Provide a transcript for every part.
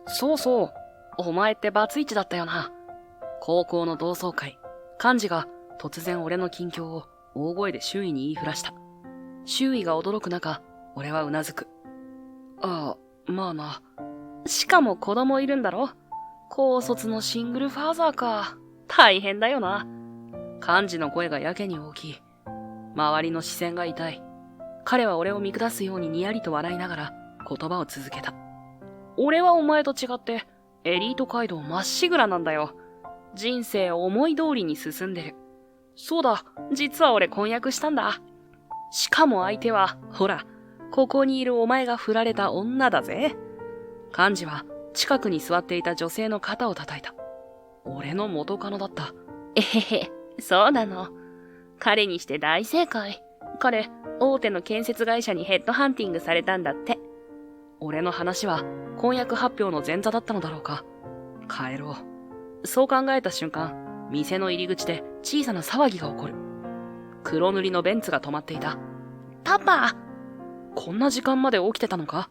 そうそう。お前ってバツイチだったよな。高校の同窓会、幹事が突然俺の近況を大声で周囲に言いふらした。周囲が驚く中、俺はうなずく。ああ、まあな。しかも子供いるんだろ？高卒のシングルファーザーか。大変だよな。幹事の声がやけに大きい。周りの視線が痛い。彼は俺を見下すようににやりと笑いながら言葉を続けた。俺はお前と違ってエリート街道まっしぐらなんだよ。人生思い通りに進んでる。そうだ、実は俺婚約したんだ。しかも相手は、ほら、ここにいるお前が振られた女だぜ。幹事は近くに座っていた女性の肩を叩いた。俺の元カノだった。えへへ、そうなの。彼にして大正解。彼、大手の建設会社にヘッドハンティングされたんだって。俺の話は婚約発表の前座だったのだろうか。帰ろう。そう考えた瞬間、店の入り口で小さな騒ぎが起こる。黒塗りのベンツが止まっていた。パパ！こんな時間まで起きてたのか？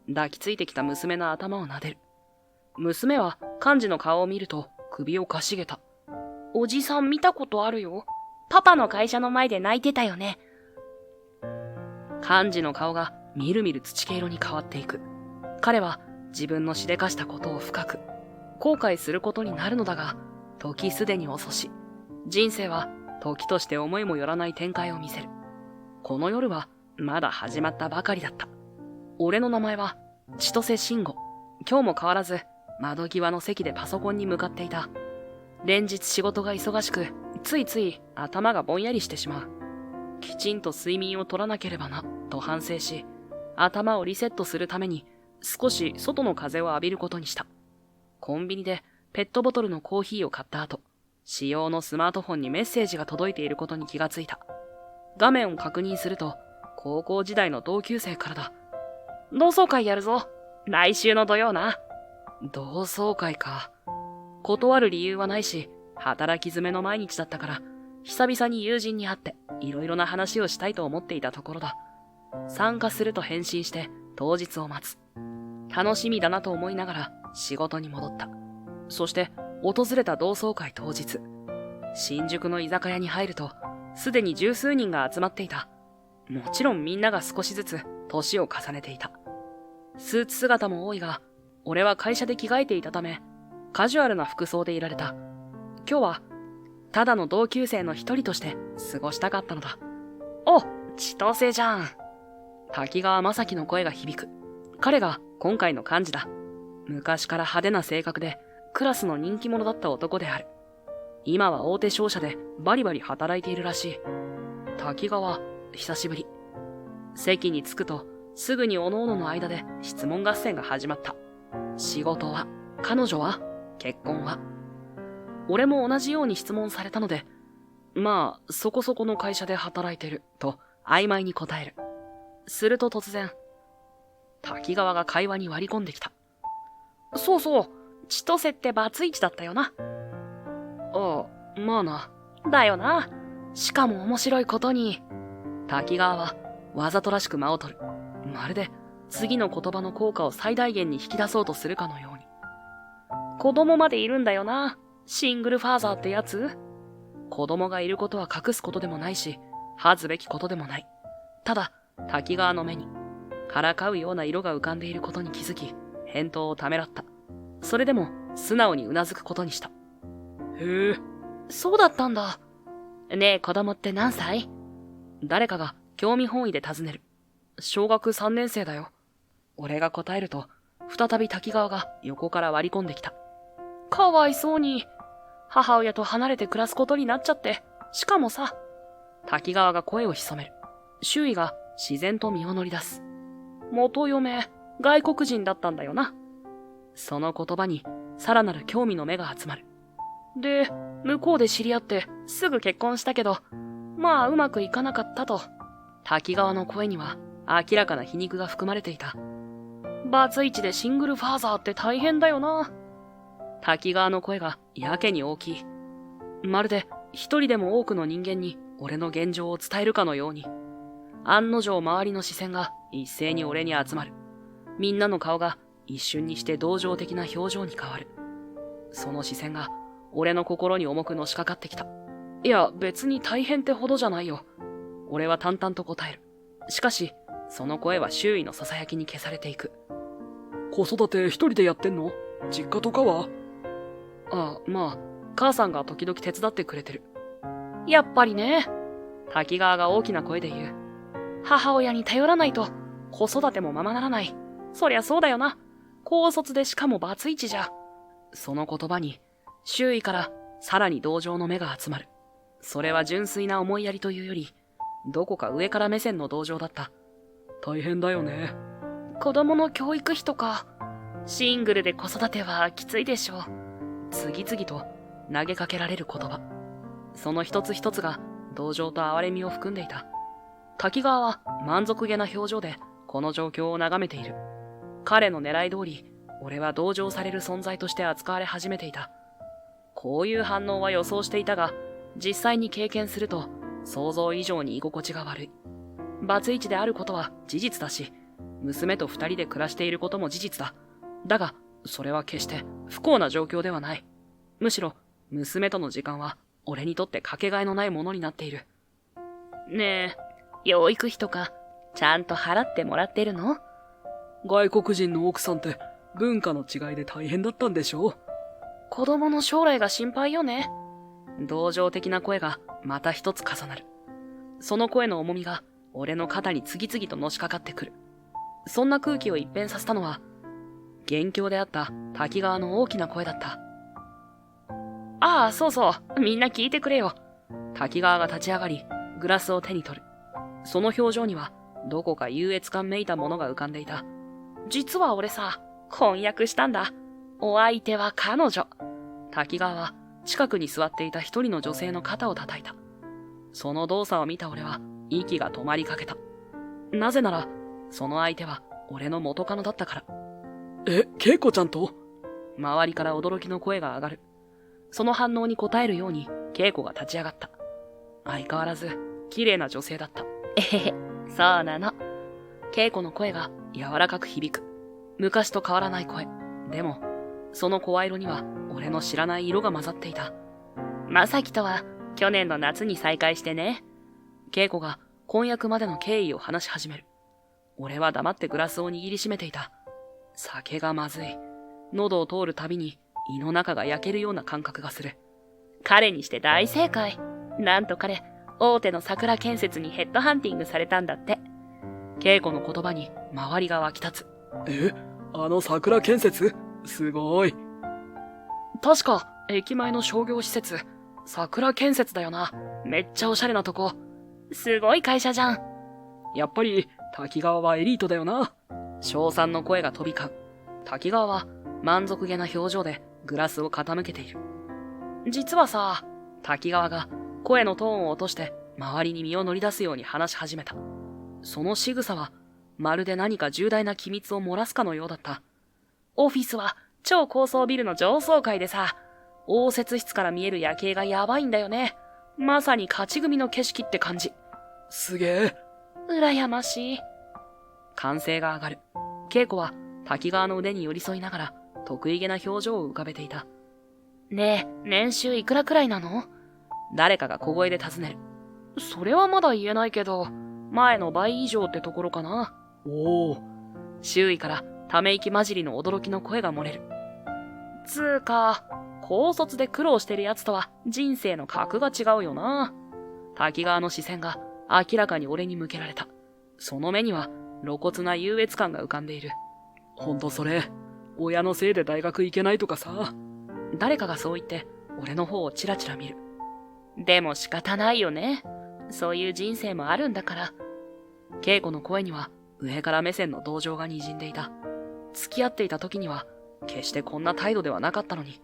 抱きついてきた娘の頭を撫でる。娘は幹事の顔を見ると首をかしげた。おじさん見たことあるよ。パパの会社の前で泣いてたよね。幹事の顔がみるみる土毛色に変わっていく。彼は自分のしでかしたことを深く後悔することになるのだが、時すでに遅し、人生は時として思いもよらない展開を見せる。この夜はまだ始まったばかりだった。俺の名前は千歳慎吾。今日も変わらず窓際の席でパソコンに向かっていた。連日仕事が忙しく、ついつい頭がぼんやりしてしまう。きちんと睡眠を取らなければなと反省し、頭をリセットするために少し外の風を浴びることにした。コンビニでペットボトルのコーヒーを買った後、使用のスマートフォンにメッセージが届いていることに気がついた。画面を確認すると、高校時代の同級生からだ。同窓会やるぞ。来週の土曜な。同窓会か。断る理由はないし、働き詰めの毎日だったから、久々に友人に会っていろいろな話をしたいと思っていたところだ。参加すると返信して当日を待つ。楽しみだなと思いながら仕事に戻った。そして訪れた同窓会当日、新宿の居酒屋に入るとすでに十数人が集まっていた。もちろんみんなが少しずつ年を重ねていた。スーツ姿も多いが、俺は会社で着替えていたためカジュアルな服装でいられた。今日はただの同級生の一人として過ごしたかったのだ。お、千歳じゃん。滝川正樹の声が響く。彼が今回の幹事だ。昔から派手な性格でクラスの人気者だった男である。今は大手商社でバリバリ働いているらしい。滝川、久しぶり。席に着くとすぐに各々の間で質問合戦が始まった。仕事は？彼女は？結婚は？俺も同じように質問されたので、まあそこそこの会社で働いてると曖昧に答える。すると突然、滝川が会話に割り込んできた。そうそう、千歳ってバツイチだったよな。ああ、まあな。だよな。しかも面白いことに、滝川はわざとらしく間を取る。まるで次の言葉の効果を最大限に引き出そうとするかのように。子供までいるんだよな。シングルファーザーってやつ？子供がいることは隠すことでもないし、恥ずべきことでもない。ただ、滝川の目にからかうような色が浮かんでいることに気づき、返答をためらった。それでも素直にうなずくことにした。へえ、そうだったんだ。ねえ、子供って何歳？誰かが興味本位で尋ねる。小学3年生だよ。俺が答えると、再び滝川が横から割り込んできた。かわいそうに。母親と離れて暮らすことになっちゃって。しかもさ、滝川が声を潜める。周囲が自然と身を乗り出す。元嫁、外国人だったんだよな。その言葉にさらなる興味の目が集まる。で、向こうで知り合ってすぐ結婚したけど、まあうまくいかなかったと。滝川の声には明らかな皮肉が含まれていた。バツイチでシングルファーザーって大変だよな。滝川の声がやけに大きい。まるで一人でも多くの人間に俺の現状を伝えるかのように。案の定周りの視線が一斉に俺に集まる。みんなの顔が一瞬にして同情的な表情に変わる。その視線が俺の心に重くのしかかってきた。いや、別に大変ってほどじゃないよ。俺は淡々と答える。しかし、その声は周囲の囁きに消されていく。子育て一人でやってんの？実家とかは？ああ、まあ、母さんが時々手伝ってくれてる。やっぱりね。滝川が大きな声で言う。母親に頼らないと子育てもままならない。そりゃそうだよな。高卒でしかもバツイチじゃ。その言葉に周囲からさらに同情の目が集まる。それは純粋な思いやりというより、どこか上から目線の同情だった。大変だよね。子供の教育費とか、シングルで子育てはきついでしょう。次々と投げかけられる言葉。その一つ一つが同情と哀れみを含んでいた。滝川は満足げな表情でこの状況を眺めている。彼の狙い通り、俺は同情される存在として扱われ始めていた。こういう反応は予想していたが、実際に経験すると想像以上に居心地が悪い。バツイチであることは事実だし、娘と二人で暮らしていることも事実だ。だが、それは決して不幸な状況ではない。むしろ、娘との時間は俺にとってかけがえのないものになっている。ねえ、養育費とか、ちゃんと払ってもらってるの？外国人の奥さんって文化の違いで大変だったんでしょ？子供の将来が心配よね。同情的な声がまた一つ重なる。その声の重みが俺の肩に次々とのしかかってくる。そんな空気を一変させたのは、元凶であった滝川の大きな声だった。ああ、そうそう、みんな聞いてくれよ。滝川が立ち上がり、グラスを手に取る。その表情には、どこか優越感めいたものが浮かんでいた。実は俺さ、婚約したんだ。お相手は彼女。滝川は、近くに座っていた一人の女性の肩を叩いた。その動作を見た俺は、息が止まりかけた。なぜなら、その相手は、俺の元カノだったから。恵子ちゃんと？周りから驚きの声が上がる。その反応に応えるように、恵子が立ち上がった。相変わらず、綺麗な女性だった。そうなの。恵子の声が柔らかく響く。昔と変わらない声。でも、その声色には、俺の知らない色が混ざっていた。まさきとは、去年の夏に再会してね。恵子が婚約までの経緯を話し始める。俺は黙ってグラスを握りしめていた。酒がまずい。喉を通るたびに胃の中が焼けるような感覚がする。彼にして大正解。なんと彼、大手の桜建設にヘッドハンティングされたんだって。恵子の言葉に周りが湧き立つ。あの桜建設？すごい。確か、駅前の商業施設、桜建設だよな。めっちゃおしゃれなとこ。すごい会社じゃん。やっぱり、滝川はエリートだよな。称賛の声が飛び交う。滝川は満足げな表情でグラスを傾けている。実はさ、滝川が声のトーンを落として周りに身を乗り出すように話し始めた。その仕草はまるで何か重大な機密を漏らすかのようだった。オフィスは超高層ビルの上層階でさ、応接室から見える夜景がやばいんだよね。まさに勝ち組の景色って感じ。すげえ。羨ましい。歓声が上がる。恵子は滝川の腕に寄り添いながら得意げな表情を浮かべていた。ねえ、年収いくらくらいなの？誰かが小声で尋ねる。それはまだ言えないけど、前の倍以上ってところかな。おお。周囲からため息混じりの驚きの声が漏れる。つーか、高卒で苦労してるやつとは人生の格が違うよな。滝川の視線が明らかに俺に向けられた。その目には露骨な優越感が浮かんでいる。ほんとそれ、親のせいで大学行けないとかさ。誰かがそう言って俺の方をチラチラ見る。でも仕方ないよね。そういう人生もあるんだから。恵子の声には上から目線の同情が滲んでいた。付き合っていた時には決してこんな態度ではなかったのに。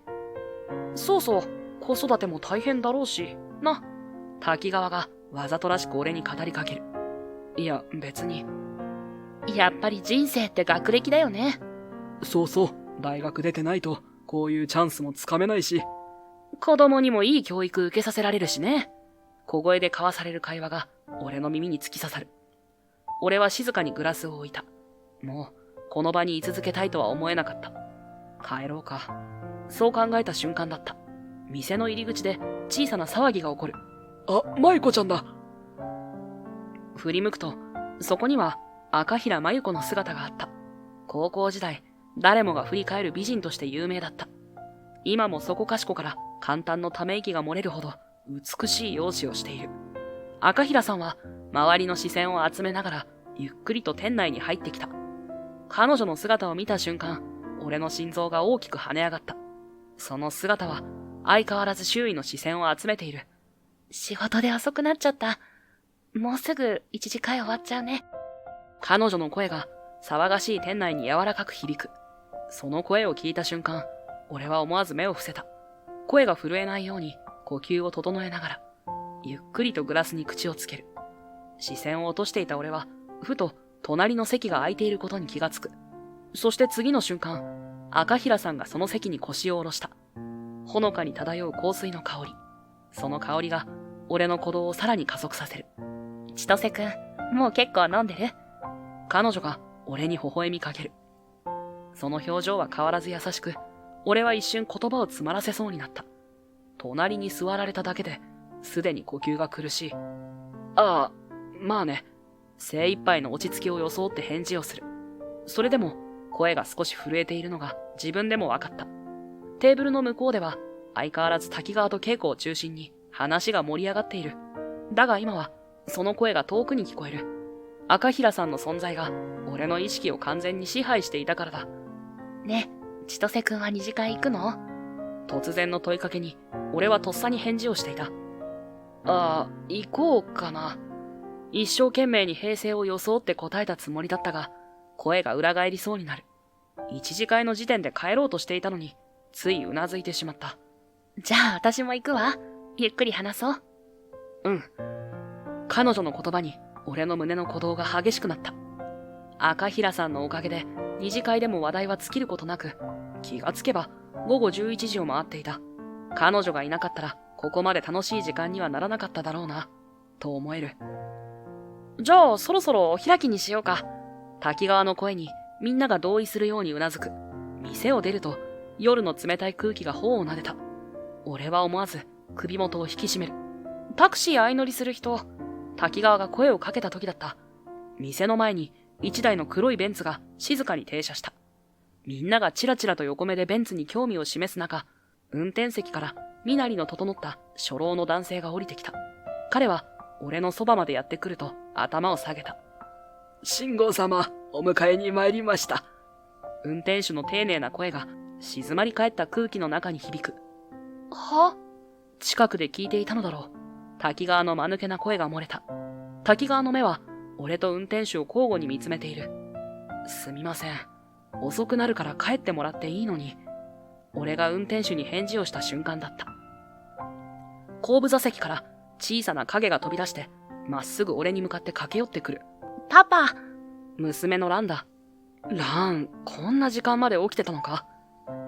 そうそう、子育ても大変だろうし、な。滝川がわざとらしく俺に語りかける。いや、別に。やっぱり人生って学歴だよね。そうそう、大学出てないとこういうチャンスもつかめないし。子供にもいい教育受けさせられるしね。小声で交わされる会話が俺の耳に突き刺さる。俺は静かにグラスを置いた。もう、この場に居続けたいとは思えなかった。帰ろうか。そう考えた瞬間だった。店の入り口で小さな騒ぎが起こる。あ、舞子ちゃんだ。振り向くと、そこには赤平真由子の姿があった。高校時代、誰もが振り返る美人として有名だった。今もそこかしこから簡単のため息が漏れるほど美しい容姿をしている。赤平さんは周りの視線を集めながらゆっくりと店内に入ってきた。彼女の姿を見た瞬間、俺の心臓が大きく跳ね上がった。その姿は相変わらず周囲の視線を集めている。仕事で遅くなっちゃった。もうすぐ一次会終わっちゃうね。彼女の声が騒がしい店内に柔らかく響く。その声を聞いた瞬間、俺は思わず目を伏せた。声が震えないように呼吸を整えながら、ゆっくりとグラスに口をつける。視線を落としていた俺は、ふと隣の席が空いていることに気がつく。そして次の瞬間、赤平さんがその席に腰を下ろした。ほのかに漂う香水の香り。その香りが俺の鼓動をさらに加速させる。千歳くん、もう結構飲んでる？彼女が俺に微笑みかける。その表情は変わらず優しく、俺は一瞬言葉を詰まらせそうになった。隣に座られただけで、すでに呼吸が苦しい。ああ、まあね。精一杯の落ち着きを装って返事をする。それでも、声が少し震えているのが自分でも分かった。テーブルの向こうでは、相変わらず滝川と稽古を中心に話が盛り上がっている。だが今は、その声が遠くに聞こえる。赤平さんの存在が、俺の意識を完全に支配していたからだ。ね、千歳くんは二次会行くの？突然の問いかけに、俺はとっさに返事をしていた。ああ、行こうかな。一生懸命に平静を装って答えたつもりだったが、声が裏返りそうになる。一次会の時点で帰ろうとしていたのに、ついうなずいてしまった。じゃあ私も行くわ。ゆっくり話そう。うん。彼女の言葉に、俺の胸の鼓動が激しくなった。赤平さんのおかげで、二次会でも話題は尽きることなく、気がつけば午後11時を回っていた。彼女がいなかったら、ここまで楽しい時間にはならなかっただろうな、と思える。じゃあそろそろお開きにしようか。滝川の声にみんなが同意するようにうなずく。店を出ると夜の冷たい空気が頬を撫でた。俺は思わず首元を引き締める。タクシー相乗りする人。滝川が声をかけた時だった。店の前に一台の黒いベンツが静かに停車した。みんながチラチラと横目でベンツに興味を示す中、運転席から身なりの整った初老の男性が降りてきた。彼は俺のそばまでやってくると頭を下げた。信号様、お迎えに参りました。運転手の丁寧な声が静まり返った空気の中に響く。は？近くで聞いていたのだろう。滝川の間抜けな声が漏れた。滝川の目は俺と運転手を交互に見つめている。すみません。遅くなるから帰ってもらっていいのに。俺が運転手に返事をした瞬間だった。後部座席から小さな影が飛び出して、まっすぐ俺に向かって駆け寄ってくる。パパ！娘のランだ。ラン、こんな時間まで起きてたのか？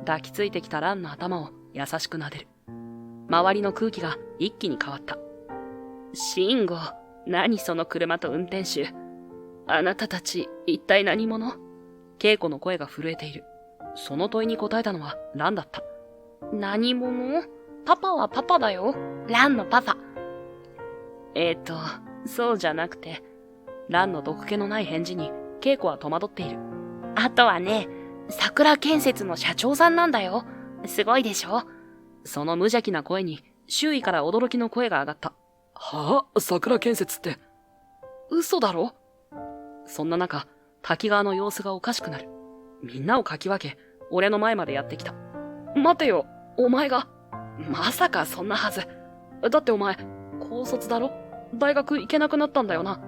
抱きついてきたランの頭を優しく撫でる。周りの空気が一気に変わった。シンゴ、何その車と運転手。あなたたち、一体何者？稽古の声が震えている。その問いに答えたのはランだった。何者？パパはパパだよ。ランのパパ。そうじゃなくて、ランの毒気のない返事に稽古は戸惑っている。あとはね、桜建設の社長さんなんだよ。すごいでしょ？その無邪気な声に周囲から驚きの声が上がった。はあ？桜建設って。嘘だろ？そんな中、滝川の様子がおかしくなる。みんなをかき分け、俺の前までやってきた。待てよ、お前が。まさかそんなはず。だってお前、高卒だろ？大学行けなくなったんだよな。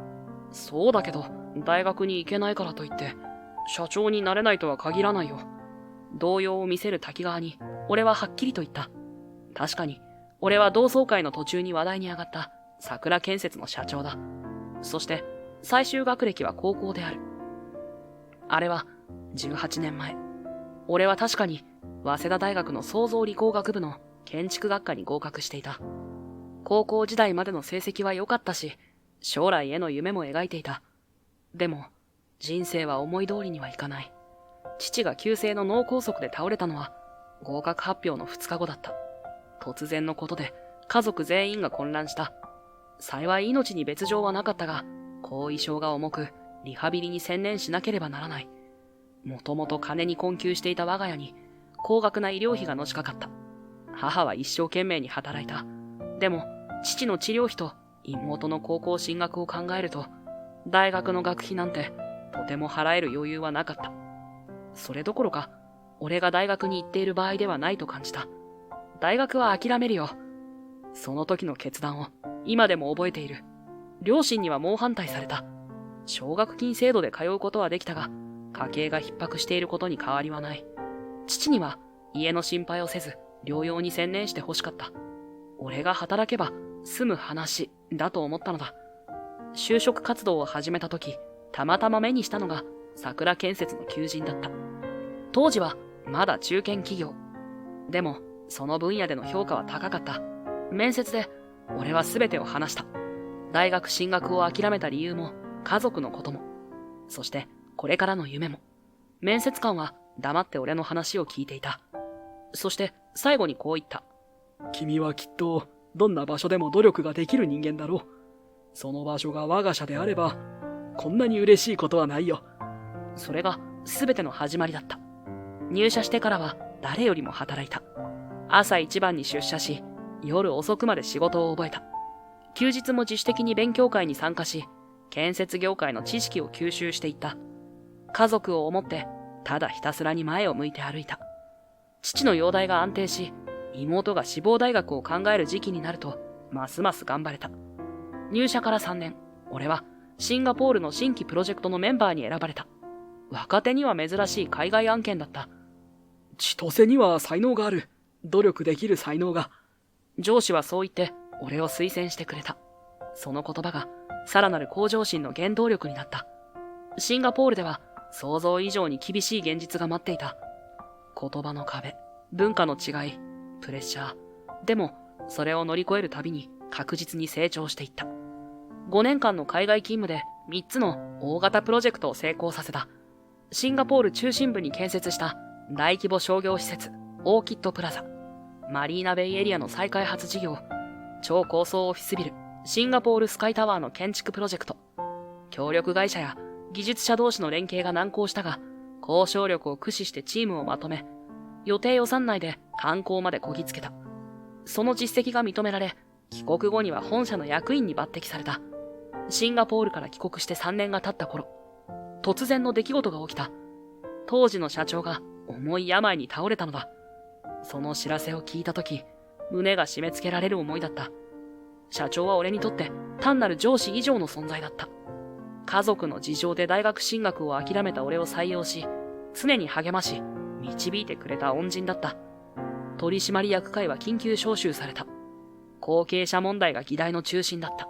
そうだけど、大学に行けないからといって、社長になれないとは限らないよ。動揺を見せる滝川に、俺ははっきりと言った。確かに、俺は同窓会の途中に話題に上がった桜建設の社長だ。そして、最終学歴は高校である。あれは、18年前。俺は確かに、早稲田大学の創造理工学部の建築学科に合格していた。高校時代までの成績は良かったし、将来への夢も描いていた。でも、人生は思い通りにはいかない。父が急性の脳梗塞で倒れたのは合格発表の2日後だった。突然のことで家族全員が混乱した。幸い命に別状はなかったが、後遺症が重く、リハビリに専念しなければならない。もともと金に困窮していた我が家に、高額な医療費がのしかかった。母は一生懸命に働いた。でも、父の治療費と妹の高校進学を考えると、大学の学費なんて、とても払える余裕はなかった。それどころか、俺が大学に行っている場合ではないと感じた。大学は諦めるよ。その時の決断を今でも覚えている。両親には猛反対された。奨学金制度で通うことはできたが、家計が逼迫していることに変わりはない。父には家の心配をせず、療養に専念してほしかった。俺が働けば済む話だと思ったのだ。就職活動を始めた時、たまたま目にしたのが桜建設の求人だった。当時はまだ中堅企業。でも、その分野での評価は高かった。面接で俺は全てを話した。大学進学を諦めた理由も、家族のことも、そしてこれからの夢も。面接官は黙って俺の話を聞いていた。そして最後にこう言った。君はきっとどんな場所でも努力ができる人間だろう。その場所が我が社であれば、こんなに嬉しいことはないよ。それが全ての始まりだった。入社してからは誰よりも働いた。朝一番に出社し、夜遅くまで仕事を覚えた。休日も自主的に勉強会に参加し、建設業界の知識を吸収していった。家族を思って、ただひたすらに前を向いて歩いた。父の容体が安定し、妹が志望大学を考える時期になると、ますます頑張れた。入社から3年、俺はシンガポールの新規プロジェクトのメンバーに選ばれた。若手には珍しい海外案件だった。千歳には才能がある。努力できる才能が。上司はそう言って、俺を推薦してくれた。その言葉が、さらなる向上心の原動力になった。シンガポールでは、想像以上に厳しい現実が待っていた。言葉の壁、文化の違い、プレッシャー。でも、それを乗り越えるたびに確実に成長していった。5年間の海外勤務で3つの大型プロジェクトを成功させた。シンガポール中心部に建設した大規模商業施設、オーキッドプラザ。マリーナベイエリアの再開発事業。超高層オフィスビル、シンガポールスカイタワーの建築プロジェクト。協力会社や技術者同士の連携が難航したが、交渉力を駆使してチームをまとめ、予定予算内で完工までこぎつけた。その実績が認められ、帰国後には本社の役員に抜擢された。シンガポールから帰国して3年が経った頃、突然の出来事が起きた。当時の社長が重い病に倒れたのだ。その知らせを聞いたとき、胸が締め付けられる思いだった。社長は俺にとって単なる上司以上の存在だった。家族の事情で大学進学を諦めた俺を採用し、常に励まし、導いてくれた恩人だった。取締役会は緊急招集された。後継者問題が議題の中心だった。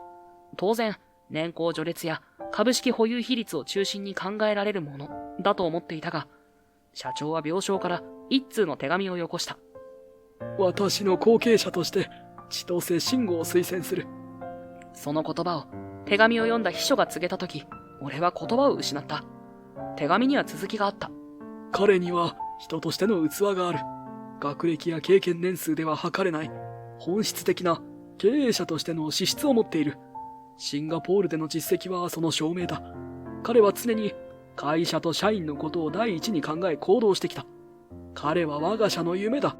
当然、年功序列や株式保有比率を中心に考えられるものだと思っていたが、社長は病床から一通の手紙をよこした。私の後継者として千歳慎吾を推薦する。その言葉を手紙を読んだ秘書が告げたとき、俺は言葉を失った。手紙には続きがあった。彼には人としての器がある。学歴や経験年数では測れない本質的な経営者としての資質を持っている。シンガポールでの実績はその証明だ。彼は常に会社と社員のことを第一に考え行動してきた。彼は我が社の夢だ。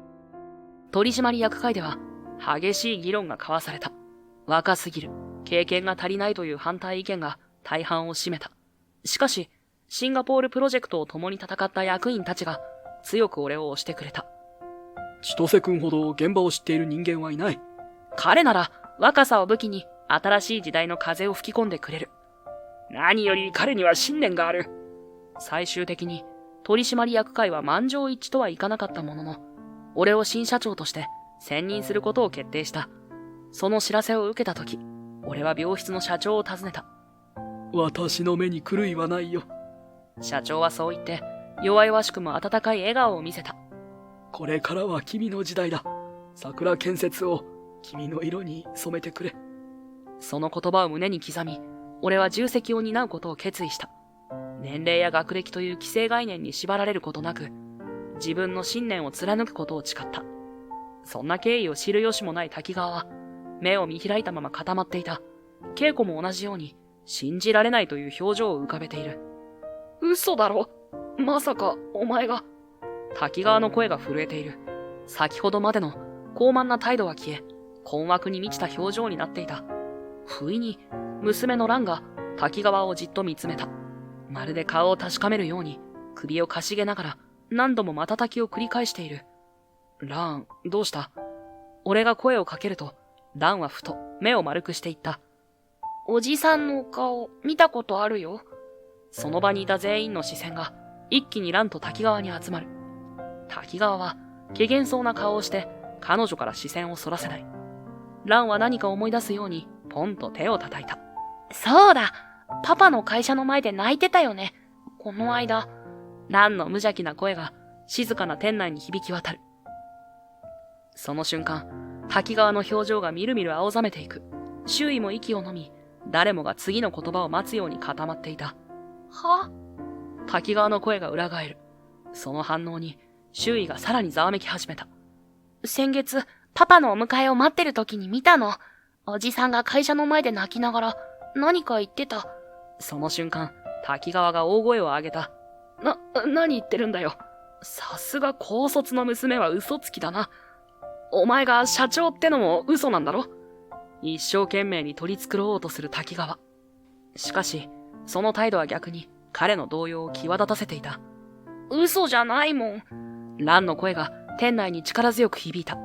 取締役会では激しい議論が交わされた。若すぎる、経験が足りないという反対意見が大半を占めた。しかし、シンガポールプロジェクトを共に戦った役員たちが強く俺を推してくれた。千歳君ほど現場を知っている人間はいない。彼なら若さを武器に新しい時代の風を吹き込んでくれる。何より彼には信念がある。最終的に取締役会は満場一致とはいかなかったものの、俺を新社長として選任することを決定した。その知らせを受けたとき、俺は病室の社長を訪ねた。私の目に狂いはないよ。社長はそう言って、弱々しくも温かい笑顔を見せた。これからは君の時代だ。桜建設を君の色に染めてくれ。その言葉を胸に刻み、俺は重責を担うことを決意した。年齢や学歴という既成概念に縛られることなく、自分の信念を貫くことを誓った。そんな経緯を知る由もない滝川は、目を見開いたまま固まっていた。稽古も同じように、信じられないという表情を浮かべている。嘘だろ？まさか、お前が。滝川の声が震えている。先ほどまでの高慢な態度は消え、困惑に満ちた表情になっていた。不意に、娘の蘭が滝川をじっと見つめた。まるで顔を確かめるように、首をかしげながら何度も瞬きを繰り返している。蘭、どうした？俺が声をかけると、蘭はふと目を丸くしていった。おじさんの顔、見たことあるよ。その場にいた全員の視線が一気に蘭と滝川に集まる。滝川は怪訝そうな顔をして彼女から視線をそらせない。蘭は何か思い出すようにポンと手を叩いた。そうだ、パパの会社の前で泣いてたよね。この間。蘭の無邪気な声が静かな店内に響き渡る。その瞬間、滝川の表情がみるみる青ざめていく。周囲も息を飲み、誰もが次の言葉を待つように固まっていた。は？滝川の声が裏返る。その反応に周囲がさらにざわめき始めた。先月、パパのお迎えを待ってる時に見たの。おじさんが会社の前で泣きながら何か言ってた。その瞬間、滝川が大声を上げた。何言ってるんだよ。さすが高卒の娘は嘘つきだな。お前が社長ってのも嘘なんだろ？一生懸命に取り繕おうとする滝川。しかし、その態度は逆に彼の動揺を際立たせていた。嘘じゃないもん。蘭の声が店内に力強く響いた。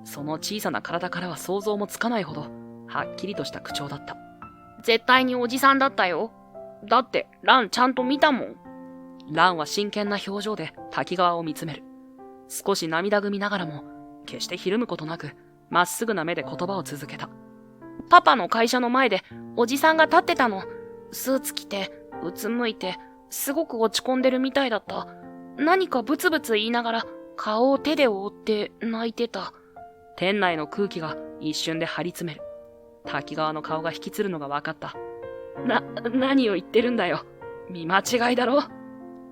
その小さな体からは想像もつかないほど、はっきりとした口調だった。絶対におじさんだったよ。だって、蘭ちゃんと見たもん。蘭は真剣な表情で滝川を見つめる。少し涙ぐみながらも、決してひるむことなく、まっすぐな目で言葉を続けた。パパの会社の前でおじさんが立ってたの。スーツ着て、うつむいて、すごく落ち込んでるみたいだった。何かブツブツ言いながら顔を手で覆って泣いてた。店内の空気が一瞬で張り詰める。滝川の顔が引きつるのが分かった。何を言ってるんだよ。見間違いだろ。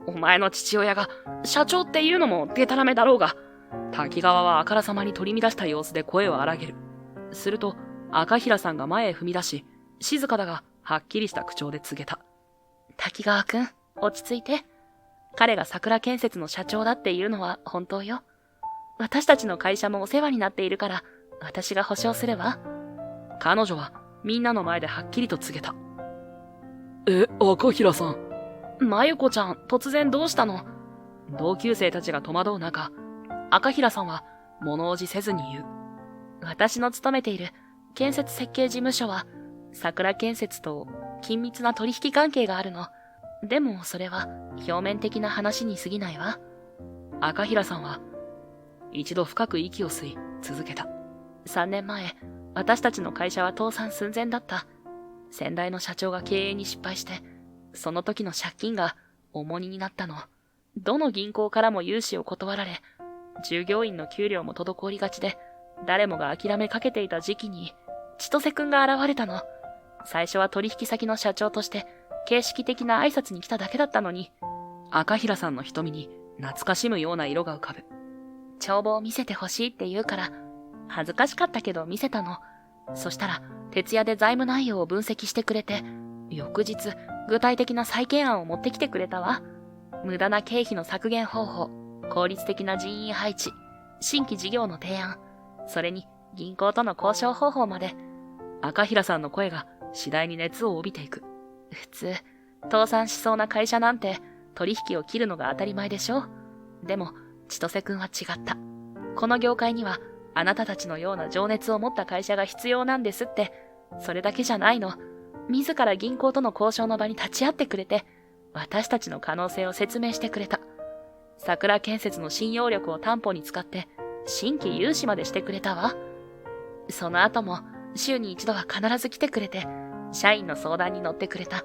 お前の父親が社長っていうのもデタラメだろうが。滝川はあからさまに取り乱した様子で声を荒げる。すると、赤平さんが前へ踏み出し、静かだがはっきりした口調で告げた。滝川くん、落ち着いて。彼が桜建設の社長だっていうのは本当よ。私たちの会社もお世話になっているから、私が保証するわ。彼女はみんなの前ではっきりと告げた。赤平さん。まゆこちゃん、突然どうしたの？同級生たちが戸惑う中、赤平さんは物おじせずに言う。私の勤めている建設設計事務所は桜建設と緊密な取引関係があるの。でもそれは表面的な話に過ぎないわ。赤平さんは一度深く息を吸い続けた。3年前、私たちの会社は倒産寸前だった。先代の社長が経営に失敗して、その時の借金が重荷になったの。どの銀行からも融資を断られ、従業員の給料も滞りがちで、誰もが諦めかけていた時期に、千歳くんが現れたの。最初は取引先の社長として、形式的な挨拶に来ただけだったのに、赤平さんの瞳に懐かしむような色が浮かぶ。帳簿を見せてほしいって言うから、恥ずかしかったけど見せたの。そしたら、徹夜で財務内容を分析してくれて、翌日、具体的な再建案を持ってきてくれたわ。無駄な経費の削減方法、効率的な人員配置、新規事業の提案、それに銀行との交渉方法まで。赤平さんの声が次第に熱を帯びていく。普通、倒産しそうな会社なんて取引を切るのが当たり前でしょ。でも、千歳くんは違った。この業界にはあなたたちのような情熱を持った会社が必要なんですって。それだけじゃないの。自ら銀行との交渉の場に立ち会ってくれて、私たちの可能性を説明してくれた。桜建設の信用力を担保に使って、新規融資までしてくれたわ。その後も、週に一度は必ず来てくれて、社員の相談に乗ってくれた。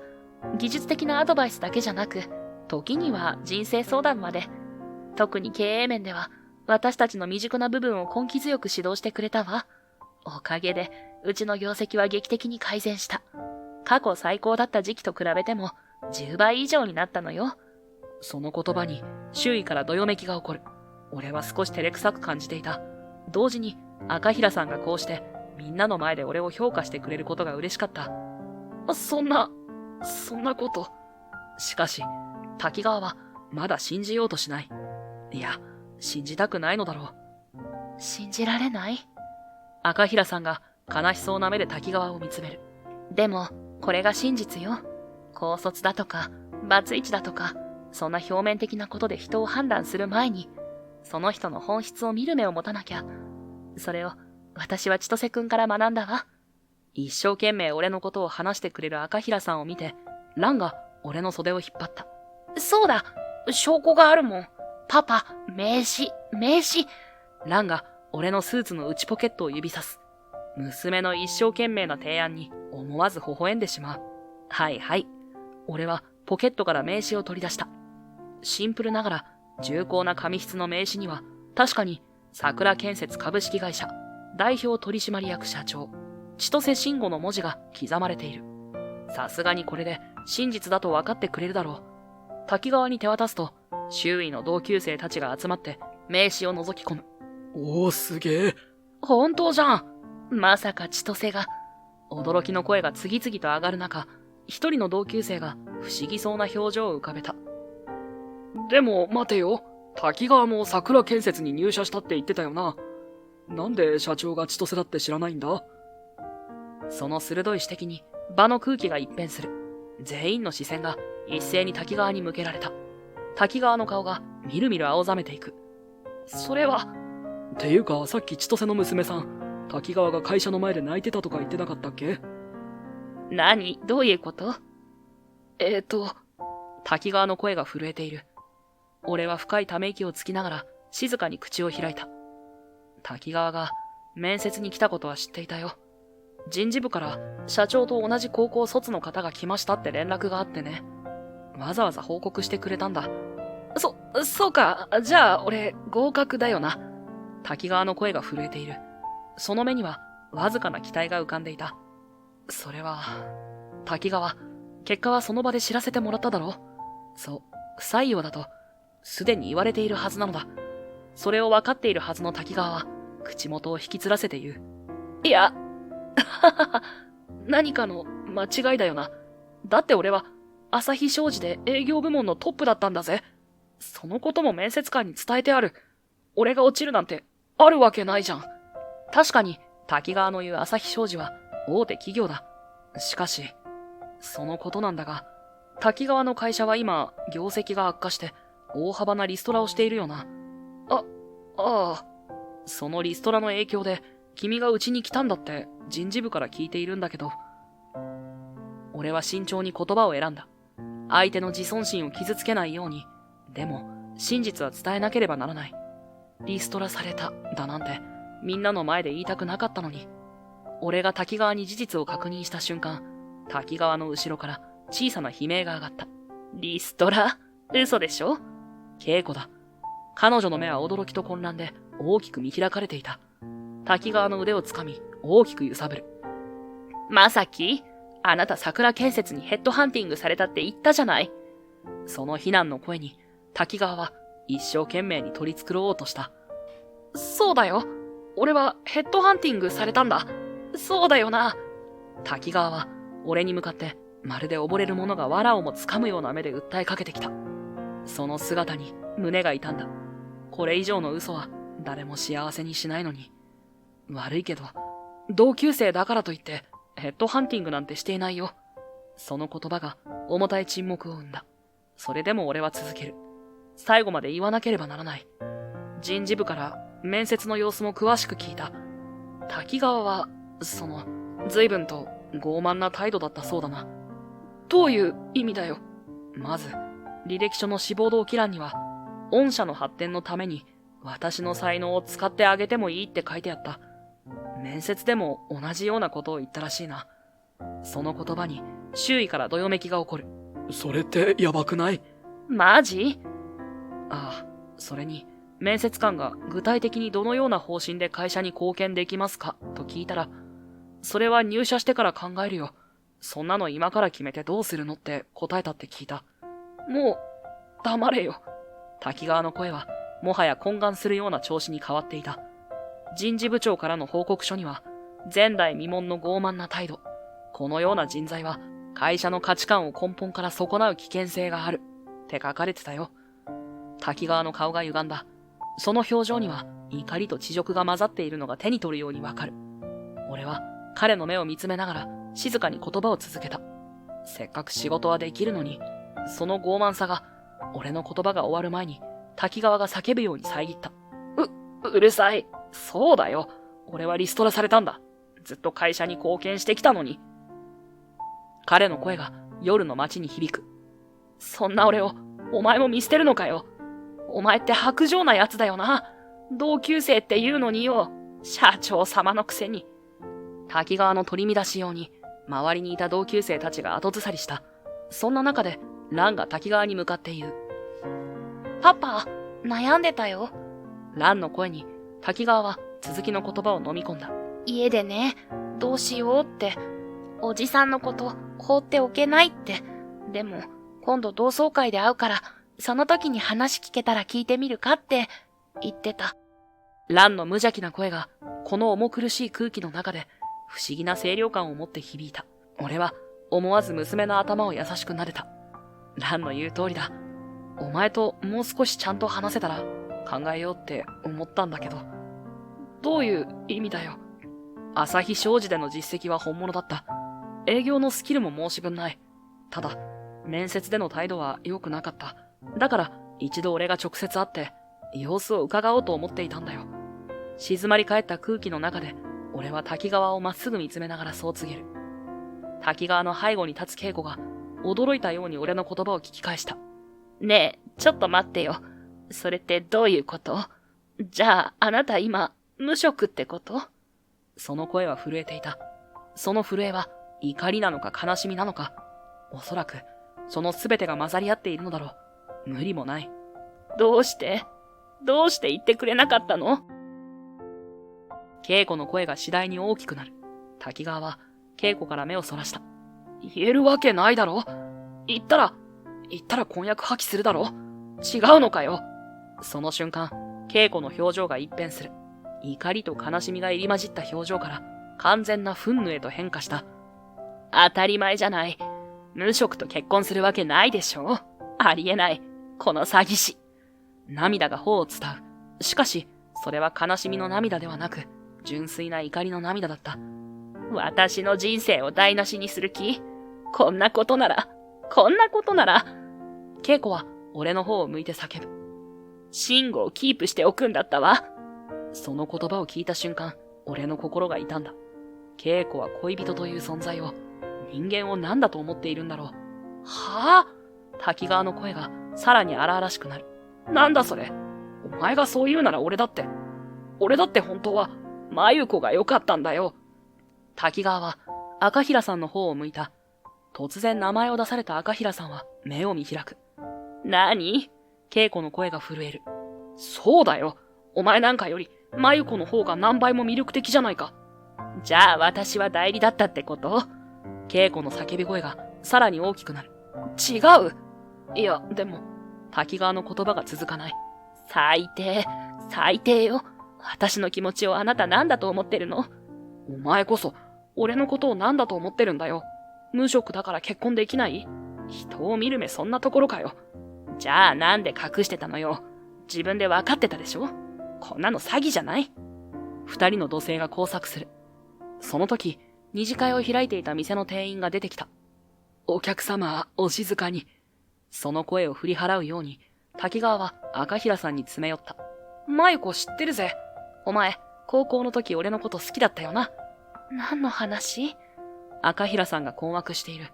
技術的なアドバイスだけじゃなく、時には人生相談まで。特に経営面では、私たちの未熟な部分を根気強く指導してくれたわ。おかげで、うちの業績は劇的に改善した。過去最高だった時期と比べても、10倍以上になったのよ。その言葉に周囲からどよめきが起こる。俺は少し照れくさく感じていた。同時に赤平さんがこうしてみんなの前で俺を評価してくれることが嬉しかった。そんなこと。しかし、滝川はまだ信じようとしない。いや、信じたくないのだろう。信じられない？赤平さんが悲しそうな目で滝川を見つめる。でも、これが真実よ。高卒だとか、バツイチだとか、そんな表面的なことで人を判断する前に、その人の本質を見る目を持たなきゃ。それを、私は千歳くんから学んだわ。一生懸命俺のことを話してくれる赤平さんを見て、蘭が俺の袖を引っ張った。そうだ、証拠があるもん。パパ、名刺。蘭が俺のスーツの内ポケットを指さす。娘の一生懸命な提案に思わず微笑んでしまう。はい。俺はポケットから名刺を取り出した。シンプルながら重厚な紙質の名刺には、確かに桜建設株式会社代表取締役社長千歳慎吾の文字が刻まれている。さすがにこれで真実だと分かってくれるだろう。滝川に手渡すと、周囲の同級生たちが集まって名刺を覗き込む。おお、すげえ。本当じゃん。まさか千歳が。驚きの声が次々と上がる中、一人の同級生が不思議そうな表情を浮かべた。でも待てよ。滝川も桜建設に入社したって言ってたよな。なんで社長が千歳だって知らないんだ？その鋭い指摘に場の空気が一変する。全員の視線が一斉に滝川に向けられた。滝川の顔がみるみる青ざめていく。それは。っていうか、さっき千歳の娘さん、滝川が会社の前で泣いてたとか言ってなかったっけ？何？どういうこと？滝川の声が震えている。俺は深いため息をつきながら静かに口を開いた。滝川が面接に来たことは知っていたよ。人事部から社長と同じ高校卒の方が来ましたって連絡があってね。わざわざ報告してくれたんだ。そうか。じゃあ俺合格だよな。滝川の声が震えている。その目にはわずかな期待が浮かんでいた。それは、滝川、結果はその場で知らせてもらっただろ？そう、不採用だと、すでに言われているはずなのだ。それを分かっているはずの滝川は、口元を引きつらせて言う。いや、何かの間違いだよな。だって俺は、朝日商事で営業部門のトップだったんだぜ。そのことも面接官に伝えてある。俺が落ちるなんて、あるわけないじゃん。確かに、滝川の言う朝日商事は、大手企業だ。しかし、そのことなんだが、滝川の会社は今、業績が悪化して、大幅なリストラをしているよな。ああ。そのリストラの影響で、君がうちに来たんだって人事部から聞いているんだけど。俺は慎重に言葉を選んだ。相手の自尊心を傷つけないように。でも、真実は伝えなければならない。リストラされた、だなんて、みんなの前で言いたくなかったのに。俺が滝川に事実を確認した瞬間、滝川の後ろから小さな悲鳴が上がった。リストラ？嘘でしょ？稽古だ。彼女の目は驚きと混乱で大きく見開かれていた。滝川の腕をつかみ、大きく揺さぶる。まさき？あなた桜建設にヘッドハンティングされたって言ったじゃない。その非難の声に、滝川は一生懸命に取り繕おうとした。そうだよ。俺はヘッドハンティングされたんだ。そうだよな。滝川は俺に向かってまるで溺れる者が藁をもつかむような目で訴えかけてきた。その姿に胸が痛んだ。これ以上の嘘は誰も幸せにしないのに。悪いけど、同級生だからといってヘッドハンティングなんてしていないよ。その言葉が重たい沈黙を生んだ。それでも俺は続ける。最後まで言わなければならない。人事部から面接の様子も詳しく聞いた。滝川は、随分と傲慢な態度だったそうだな。どういう意味だよ。まず、履歴書の志望動機欄には、御社の発展のために私の才能を使ってあげてもいいって書いてあった。面接でも同じようなことを言ったらしいな。その言葉に周囲からどよめきが起こる。それってやばくない？マジ？ああ、それに、面接官が具体的にどのような方針で会社に貢献できますかと聞いたら、それは入社してから考えるよ。そんなの今から決めてどうするのって答えたって聞いた。もう、黙れよ。滝川の声は、もはや懇願するような調子に変わっていた。人事部長からの報告書には、前代未聞の傲慢な態度。このような人材は、会社の価値観を根本から損なう危険性がある。って書かれてたよ。滝川の顔が歪んだ。その表情には、怒りと恥辱が混ざっているのが手に取るようにわかる。俺は、彼の目を見つめながら、静かに言葉を続けた。せっかく仕事はできるのに、その傲慢さが、俺の言葉が終わる前に、滝川が叫ぶように遮った。うるさい。そうだよ。俺はリストラされたんだ。ずっと会社に貢献してきたのに。彼の声が夜の街に響く。そんな俺を、お前も見捨てるのかよ。お前って薄情な奴だよな。同級生って言うのによ。社長様のくせに。滝川の取り乱しように、周りにいた同級生たちが後ずさりした。そんな中で、蘭が滝川に向かって言う。パパ、悩んでたよ。蘭の声に、滝川は続きの言葉を飲み込んだ。家でね、どうしようって。おじさんのこと放っておけないって。でも、今度同窓会で会うから、その時に話聞けたら聞いてみるかって言ってた。蘭の無邪気な声が、この重苦しい空気の中で、不思議な清涼感を持って響いた。俺は、思わず娘の頭を優しく撫でた。蘭の言う通りだ。お前ともう少しちゃんと話せたら、考えようって思ったんだけど。どういう意味だよ。朝日商事での実績は本物だった。営業のスキルも申し分ない。ただ、面接での態度は良くなかった。だから、一度俺が直接会って、様子を伺おうと思っていたんだよ。静まり返った空気の中で、俺は滝川をまっすぐ見つめながらそう告げる。滝川の背後に立つ稽古が、驚いたように俺の言葉を聞き返した。ねえ、ちょっと待ってよ。それってどういうこと？じゃあ、あなた今、無職ってこと？その声は震えていた。その震えは、怒りなのか悲しみなのか。おそらく、その全てが混ざり合っているのだろう。無理もない。どうして言ってくれなかったの？稽古の声が次第に大きくなる。滝川は、稽古から目をそらした。言えるわけないだろ。言ったら婚約破棄するだろ。違うのかよ。その瞬間、稽古の表情が一変する。怒りと悲しみが入り混じった表情から、完全な憤怒へと変化した。当たり前じゃない。無職と結婚するわけないでしょ。ありえない。この詐欺師。涙が頬を伝う。しかし、それは悲しみの涙ではなく、純粋な怒りの涙だった。私の人生を台無しにする気？こんなことなら。稽古は俺の方を向いて叫ぶ。シンゴをキープしておくんだったわ。その言葉を聞いた瞬間、俺の心が痛んだ。稽古は恋人という存在を、人間を何だと思っているんだろう。はぁ？滝川の声がさらに荒々しくなる。なんだそれ。お前がそう言うなら俺だって本当は、まゆこが良かったんだよ。滝川は赤平さんの方を向いた。突然名前を出された赤平さんは目を見開く。何？稽古の声が震える。そうだよ。お前なんかより、まゆこの方が何倍も魅力的じゃないか。じゃあ私は代理だったってこと？稽古の叫び声がさらに大きくなる。違う。いや、でも、滝川の言葉が続かない。最低よ。私の気持ちをあなた何だと思ってるの？お前こそ、俺のことを何だと思ってるんだよ。無職だから結婚できない？人を見る目そんなところかよ。じゃあなんで隠してたのよ。自分で分かってたでしょ。こんなの詐欺じゃない？二人の土星が交錯する。その時、二次会を開いていた店の店員が出てきた。お客様、お静かに。その声を振り払うように、滝川は赤平さんに詰め寄った。まゆこ知ってるぜ。お前、高校の時俺のこと好きだったよな。何の話？赤平さんが困惑している。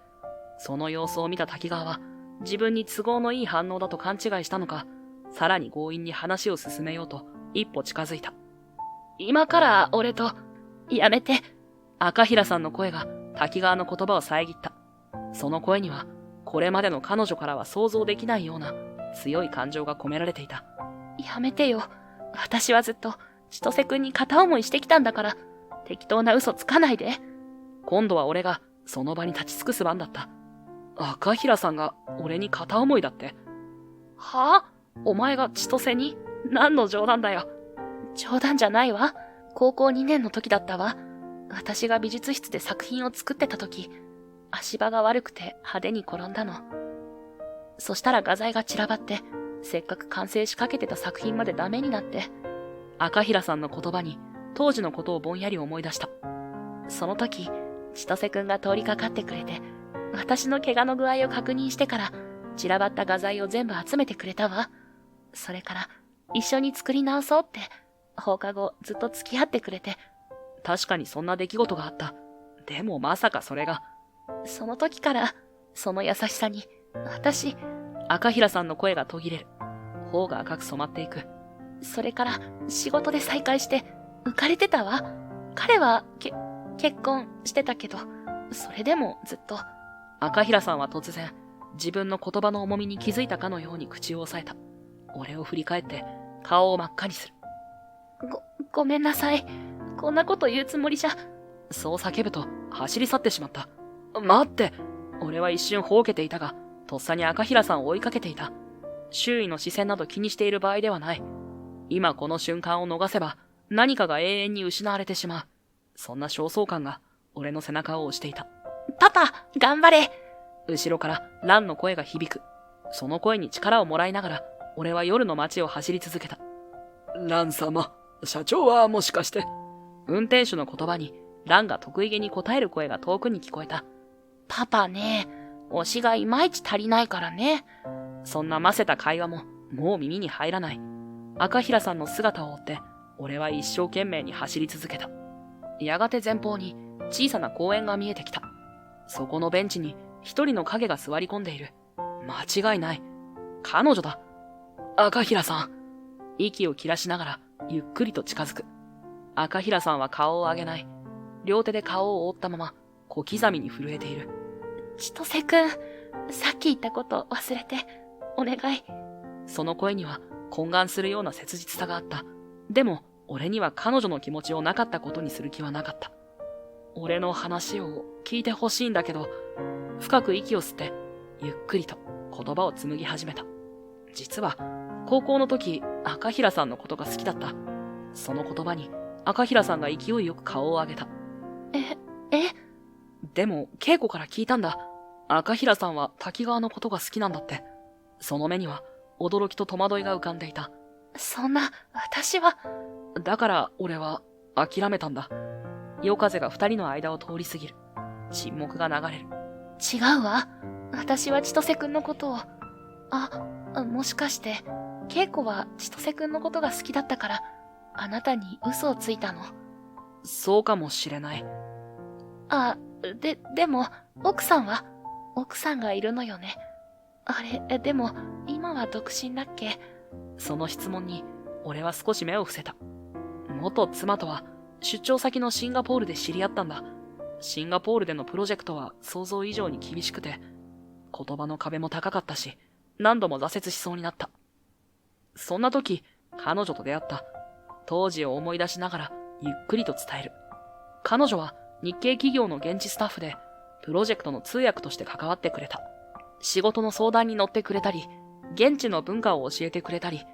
その様子を見た滝川は、自分に都合のいい反応だと勘違いしたのか、さらに強引に話を進めようと一歩近づいた。今から俺と、やめて。赤平さんの声が滝川の言葉を遮った。その声には、これまでの彼女からは想像できないような強い感情が込められていた。やめてよ。私はずっと千歳くんに片思いしてきたんだから、適当な嘘つかないで。今度は俺がその場に立ち尽くす番だった。赤平さんが俺に片思いだって。はぁ？お前が千歳に？何の冗談だよ。冗談じゃないわ。高校2年の時だったわ。私が美術室で作品を作ってた時、足場が悪くて派手に転んだの。そしたら画材が散らばって、せっかく完成しかけてた作品までダメになって。赤平さんの言葉に当時のことをぼんやり思い出した。その時、千歳くんが通りかかってくれて、私の怪我の具合を確認してから、散らばった画材を全部集めてくれたわ。それから、一緒に作り直そうって、放課後ずっと付き合ってくれて。確かにそんな出来事があった。でもまさかそれが。その時から、その優しさに、私。赤平さんの声が途切れる。頬が赤く染まっていく。それから、仕事で再会して、浮かれてたわ。彼は、結婚してたけど、それでもずっと。赤平さんは突然、自分の言葉の重みに気づいたかのように口を押さえた。俺を振り返って、顔を真っ赤にする。ごめんなさい。こんなこと言うつもりじゃ。そう叫ぶと、走り去ってしまった。待って！俺は一瞬ほうけていたが、とっさに赤平さんを追いかけていた。周囲の視線など気にしている場合ではない。今この瞬間を逃せば、何かが永遠に失われてしまう。そんな焦燥感が、俺の背中を押していた。パパ、頑張れ！後ろからランの声が響く。その声に力をもらいながら、俺は夜の街を走り続けた。ラン様、社長はもしかして。運転手の言葉に、ランが得意げに答える声が遠くに聞こえた。パパね、推しがいまいち足りないからね。そんなませた会話も、もう耳に入らない。赤平さんの姿を追って、俺は一生懸命に走り続けた。やがて前方に小さな公園が見えてきた。そこのベンチに一人の影が座り込んでいる。間違いない。彼女だ。赤平さん。息を切らしながらゆっくりと近づく。赤平さんは顔を上げない。両手で顔を覆ったまま小刻みに震えている。千歳くん、さっき言ったこと忘れて、お願い。その声には懇願するような切実さがあった。でも、俺には彼女の気持ちをなかったことにする気はなかった。俺の話を聞いてほしいんだけど、深く息を吸って、ゆっくりと言葉を紡ぎ始めた。実は、高校の時、赤平さんのことが好きだった。その言葉に、赤平さんが勢いよく顔を上げた。でも、稽古から聞いたんだ。赤平さんは滝川のことが好きなんだって。その目には、驚きと戸惑いが浮かんでいた。そんな、私は。だから俺は諦めたんだ。夜風が二人の間を通り過ぎる。沈黙が流れる。違うわ。私は千歳くんのことを。もしかして、稽古は千歳くんのことが好きだったから、あなたに嘘をついたの。そうかもしれない。でも、奥さんは？奥さんがいるのよね。あれ、でも、今は独身だっけ？その質問に、俺は少し目を伏せた。元妻とは、出張先のシンガポールで知り合ったんだ。シンガポールでのプロジェクトは想像以上に厳しくて、言葉の壁も高かったし、何度も挫折しそうになった。そんな時、彼女と出会った。当時を思い出しながら、ゆっくりと伝える。彼女は日系企業の現地スタッフで、プロジェクトの通訳として関わってくれた。仕事の相談に乗ってくれたり、現地の文化を教えてくれたり、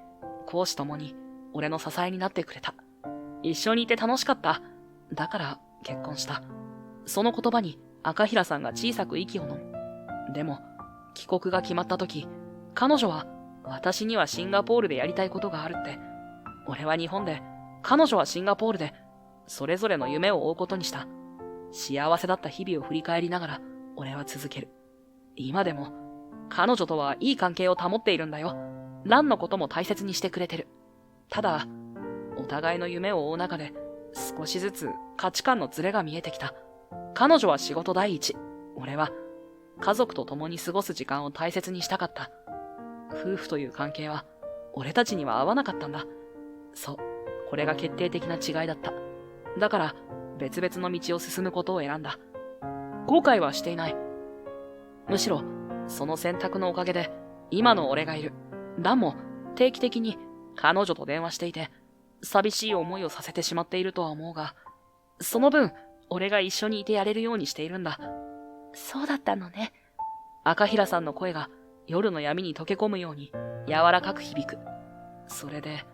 公私ともに俺の支えになってくれた。一緒にいて楽しかった。だから結婚した。その言葉に赤平さんが小さく息を飲む。でも、帰国が決まった時、彼女は私にはシンガポールでやりたいことがあるって、俺は日本で、彼女はシンガポールで、それぞれの夢を追うことにした。幸せだった日々を振り返りながら、俺は続ける。今でも、彼女とはいい関係を保っているんだよ。ランのことも大切にしてくれてる。ただ、お互いの夢を追う中で、少しずつ価値観のズレが見えてきた。彼女は仕事第一。俺は、家族と共に過ごす時間を大切にしたかった。夫婦という関係は、俺たちには合わなかったんだ。そう、これが決定的な違いだった。だから、別々の道を進むことを選んだ。後悔はしていない。むしろ、その選択のおかげで、今の俺がいる。ランも、定期的に彼女と電話していて、寂しい思いをさせてしまっているとは思うが、その分、俺が一緒にいてやれるようにしているんだ。そうだったのね。赤平さんの声が夜の闇に溶け込むように柔らかく響く。それで、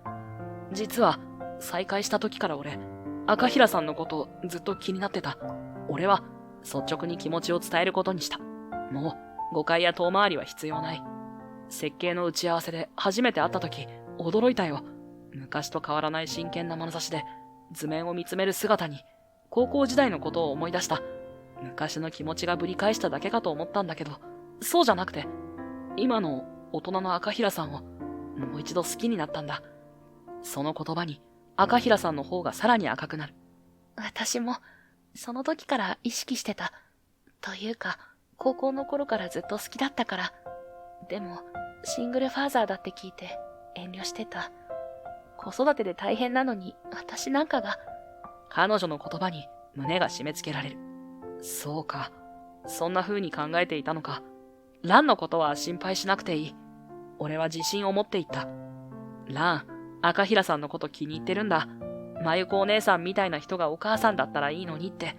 実は再会した時から俺、赤平さんのことずっと気になってた。俺は率直に気持ちを伝えることにした。もう誤解や遠回りは必要ない。設計の打ち合わせで初めて会った時、驚いたよ。昔と変わらない真剣な眼差しで図面を見つめる姿に高校時代のことを思い出した。昔の気持ちがぶり返しただけかと思ったんだけど、そうじゃなくて、今の大人の赤平さんをもう一度好きになったんだ。その言葉に赤平さんの方がさらに赤くなる。私も、その時から意識してた。というか、高校の頃からずっと好きだったから。でも、シングルファーザーだって聞いて遠慮してた。子育てで大変なのに、私なんかが。彼女の言葉に胸が締め付けられる。そうか。そんな風に考えていたのか。ランのことは心配しなくていい。俺は自信を持っていった。ラン、赤平さんのこと気に入ってるんだ。まゆこお姉さんみたいな人がお母さんだったらいいのにって。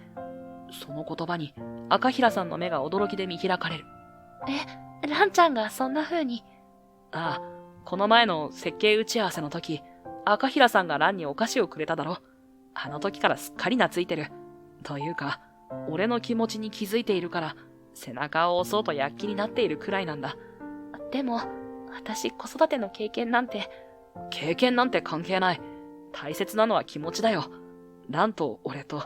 その言葉に赤平さんの目が驚きで見開かれる。ランちゃんがそんな風に。ああ、この前の設計打ち合わせの時、赤平さんがランにお菓子をくれただろ。あの時からすっかり懐いてる。というか、俺の気持ちに気づいているから、背中を押そうと躍起になっているくらいなんだ。でも、私子育ての経験なんて。経験なんて関係ない。大切なのは気持ちだよ。ランと俺と、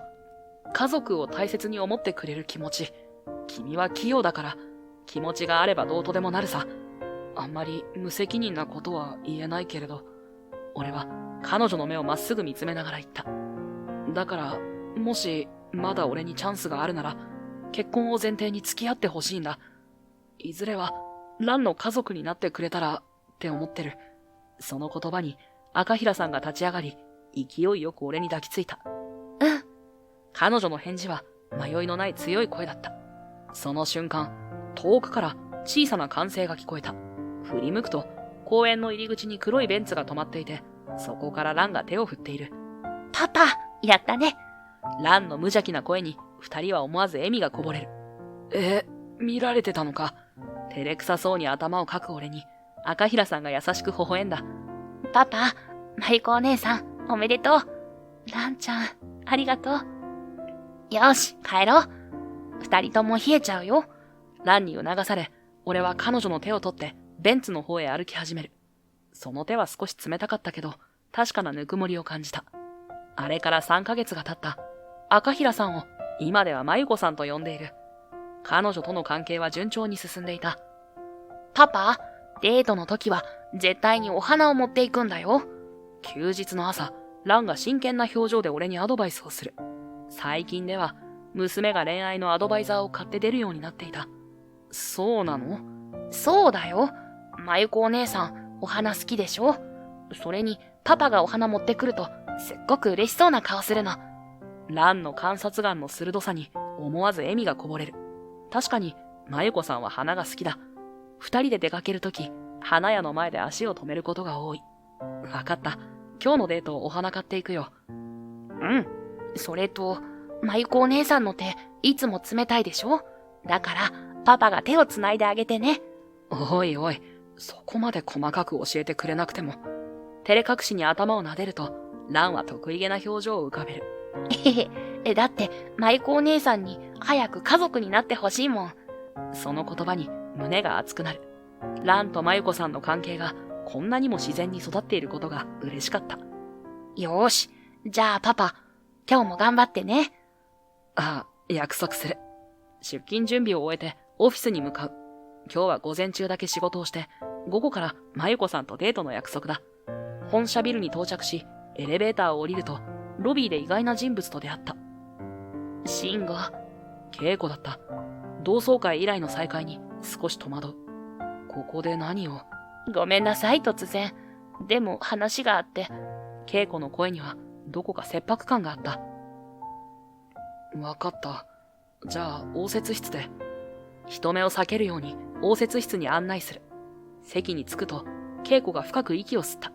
家族を大切に思ってくれる気持ち。君は器用だから、気持ちがあればどうとでもなるさ。あんまり無責任なことは言えないけれど、俺は彼女の目をまっすぐ見つめながら言った。だから、もしまだ俺にチャンスがあるなら、結婚を前提に付き合ってほしいんだ。いずれは、ランの家族になってくれたらって思ってる。その言葉に赤平さんが立ち上がり、勢いよく俺に抱きついた。彼女の返事は迷いのない強い声だった。その瞬間、遠くから小さな歓声が聞こえた。振り向くと、公園の入り口に黒いベンツが止まっていて、そこからランが手を振っている。パパ、やったね。ランの無邪気な声に二人は思わず笑みがこぼれる。見られてたのか。照れくさそうに頭をかく俺に、赤平さんが優しく微笑んだ。パパ、まゆこお姉さん、おめでとう。ランちゃん、ありがとう。よし、帰ろう。二人とも冷えちゃうよ。ランに促され、俺は彼女の手を取ってベンツの方へ歩き始める。その手は少し冷たかったけど、確かなぬくもりを感じた。あれから3ヶ月が経った。赤平さんを今ではまゆこさんと呼んでいる。彼女との関係は順調に進んでいた。パパ、デートの時は絶対にお花を持っていくんだよ。休日の朝、ランが真剣な表情で俺にアドバイスをする。最近では、娘が恋愛のアドバイザーを買って出るようになっていた。そうなの？そうだよ。まゆこお姉さん、お花好きでしょ？それに、パパがお花持ってくると、すっごく嬉しそうな顔するの。ランの観察眼の鋭さに思わず笑みがこぼれる。確かに、まゆこさんは花が好きだ。二人で出かけるとき、花屋の前で足を止めることが多い。わかった。今日のデートお花買っていくよ。それと、まゆこお姉さんの手、いつも冷たいでしょ？だから、パパが手をつないであげてね。おいおい、そこまで細かく教えてくれなくても。照れ隠しに頭を撫でると、ランは得意げな表情を浮かべる。だって、まゆこお姉さんに早く家族になってほしいもん。その言葉に胸が熱くなる。ランとまゆこさんの関係がこんなにも自然に育っていることが嬉しかった。よーし、じゃあパパ、今日も頑張ってね。ああ、約束する。出勤準備を終えてオフィスに向かう。今日は午前中だけ仕事をして、午後からまゆこさんとデートの約束だ。本社ビルに到着し、エレベーターを降りると、ロビーで意外な人物と出会った。慎吾。稽古だった。同窓会以来の再会に少し戸惑う。ここで何を？ごめんなさい、突然。でも話があって。稽古の声にはどこか切迫感があった。わかった。じゃあ、応接室で。人目を避けるように応接室に案内する。席に着くと、稽古が深く息を吸った。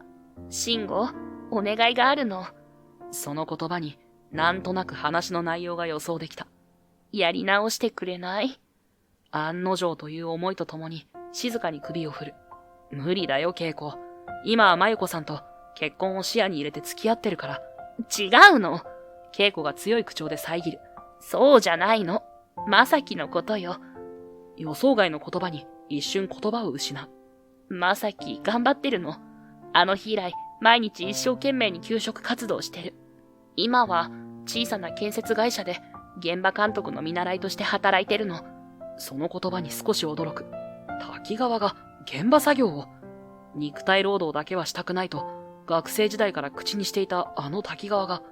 慎吾、お願いがあるの。その言葉になんとなく話の内容が予想できた。やり直してくれない？案の定という思いとともに静かに首を振る。無理だよ、恵子。今は真由子さんと結婚を視野に入れて付き合ってるから。違うの。恵子が強い口調で遮る。そうじゃないの。まさきのことよ。予想外の言葉に一瞬言葉を失う。まさき頑張ってるの。あの日以来、毎日一生懸命に給食活動してる。今は小さな建設会社で現場監督の見習いとして働いてるの。その言葉に少し驚く。滝川が現場作業を。肉体労働だけはしたくないと学生時代から口にしていたあの滝川が。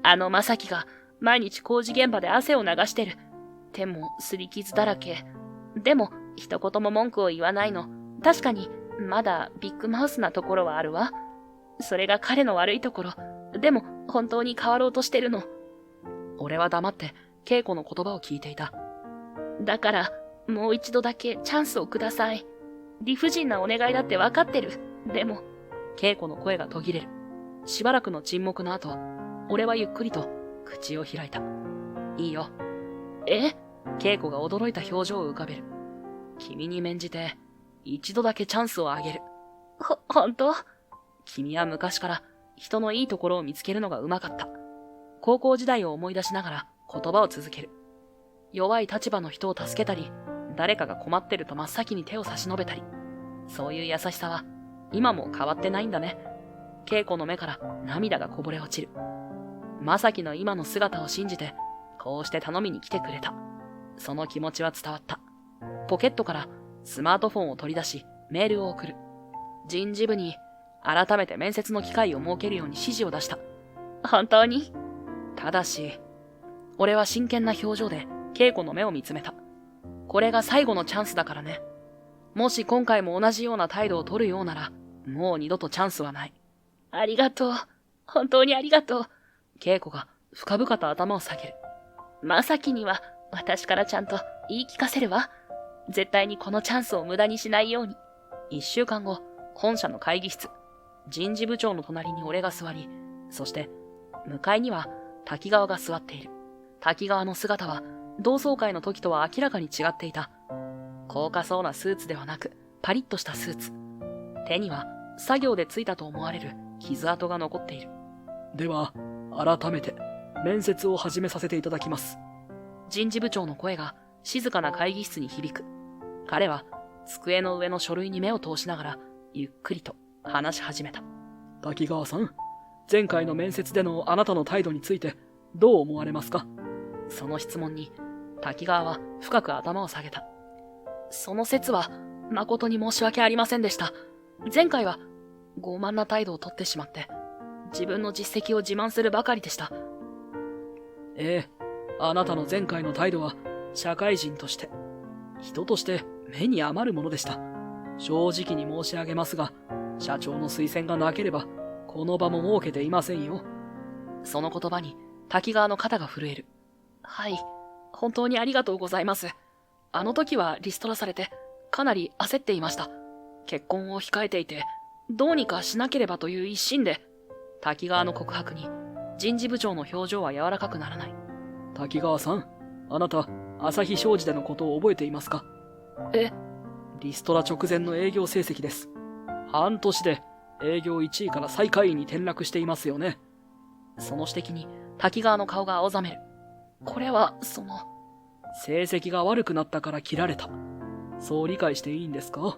あのまさきが毎日工事現場で汗を流してる。手も擦り傷だらけ。でも一言も文句を言わないの。確かにまだビッグマウスなところはあるわ。それが彼の悪いところ。でも本当に変わろうとしてるの。俺は黙って恵子の言葉を聞いていた。だからもう一度だけチャンスをください。理不尽なお願いだって分かってる。でも恵子の声が途切れる。しばらくの沈黙の後、俺はゆっくりと口を開いた。いいよ。え？恵子が驚いた表情を浮かべる。君に免じて一度だけチャンスをあげる。本当？君は昔から人のいいところを見つけるのがうまかった。高校時代を思い出しながら言葉を続ける。弱い立場の人を助けたり、誰かが困ってると真っ先に手を差し伸べたり、そういう優しさは今も変わってないんだね。恵子の目から涙がこぼれ落ちる。まさきの今の姿を信じて、こうして頼みに来てくれた。その気持ちは伝わった。ポケットからスマートフォンを取り出し、メールを送る。人事部に改めて面接の機会を設けるように指示を出した。本当に？ただし、俺は真剣な表情で恵子の目を見つめた。これが最後のチャンスだからね。もし今回も同じような態度を取るようなら、もう二度とチャンスはない。ありがとう。本当にありがとう。恵子が深々と頭を下げる。まさきには私からちゃんと言い聞かせるわ。絶対にこのチャンスを無駄にしないように。1週間後、本社の会議室。人事部長の隣に俺が座り、そして向かいには滝川が座っている。滝川の姿は同窓会の時とは明らかに違っていた。高価そうなスーツではなく、パリッとしたスーツ。手には作業でついたと思われる傷跡が残っている。では、改めて面接を始めさせていただきます。人事部長の声が静かな会議室に響く。彼は机の上の書類に目を通しながらゆっくりと話し始めた。滝川さん、前回の面接でのあなたの態度についてどう思われますか？その質問に滝川は深く頭を下げた。その説は誠に申し訳ありませんでした。前回は傲慢な態度をとってしまって、自分の実績を自慢するばかりでした。ええ、あなたの前回の態度は社会人として、人として目に余るものでした。正直に申し上げますが、社長の推薦がなければこの場も設けていませんよ。その言葉に滝川の肩が震える。はい、本当にありがとうございます。あの時はリストラされてかなり焦っていました。結婚を控えていてどうにかしなければという一心で。滝川の告白に人事部長の表情は柔らかくならない。滝川さん、あなた朝日商事でのことを覚えていますか？リストラ直前の営業成績です。半年で営業1位から最下位に転落していますよね。その指摘に滝川の顔が青ざめる。これは成績が悪くなったから切られた。そう理解していいんですか？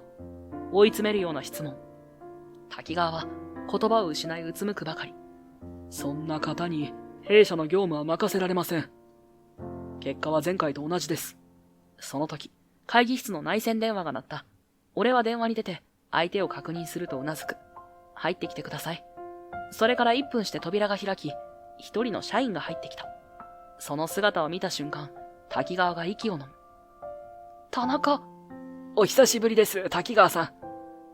追い詰めるような質問。滝川は言葉を失いうつむくばかり。そんな方に弊社の業務は任せられません。結果は前回と同じです。その時、会議室の内線電話が鳴った。俺は電話に出て相手を確認するとうなずく。入ってきてください。それから1分して扉が開き、一人の社員が入ってきた。その姿を見た瞬間、滝川が息を飲む。田中。お久しぶりです、滝川さん。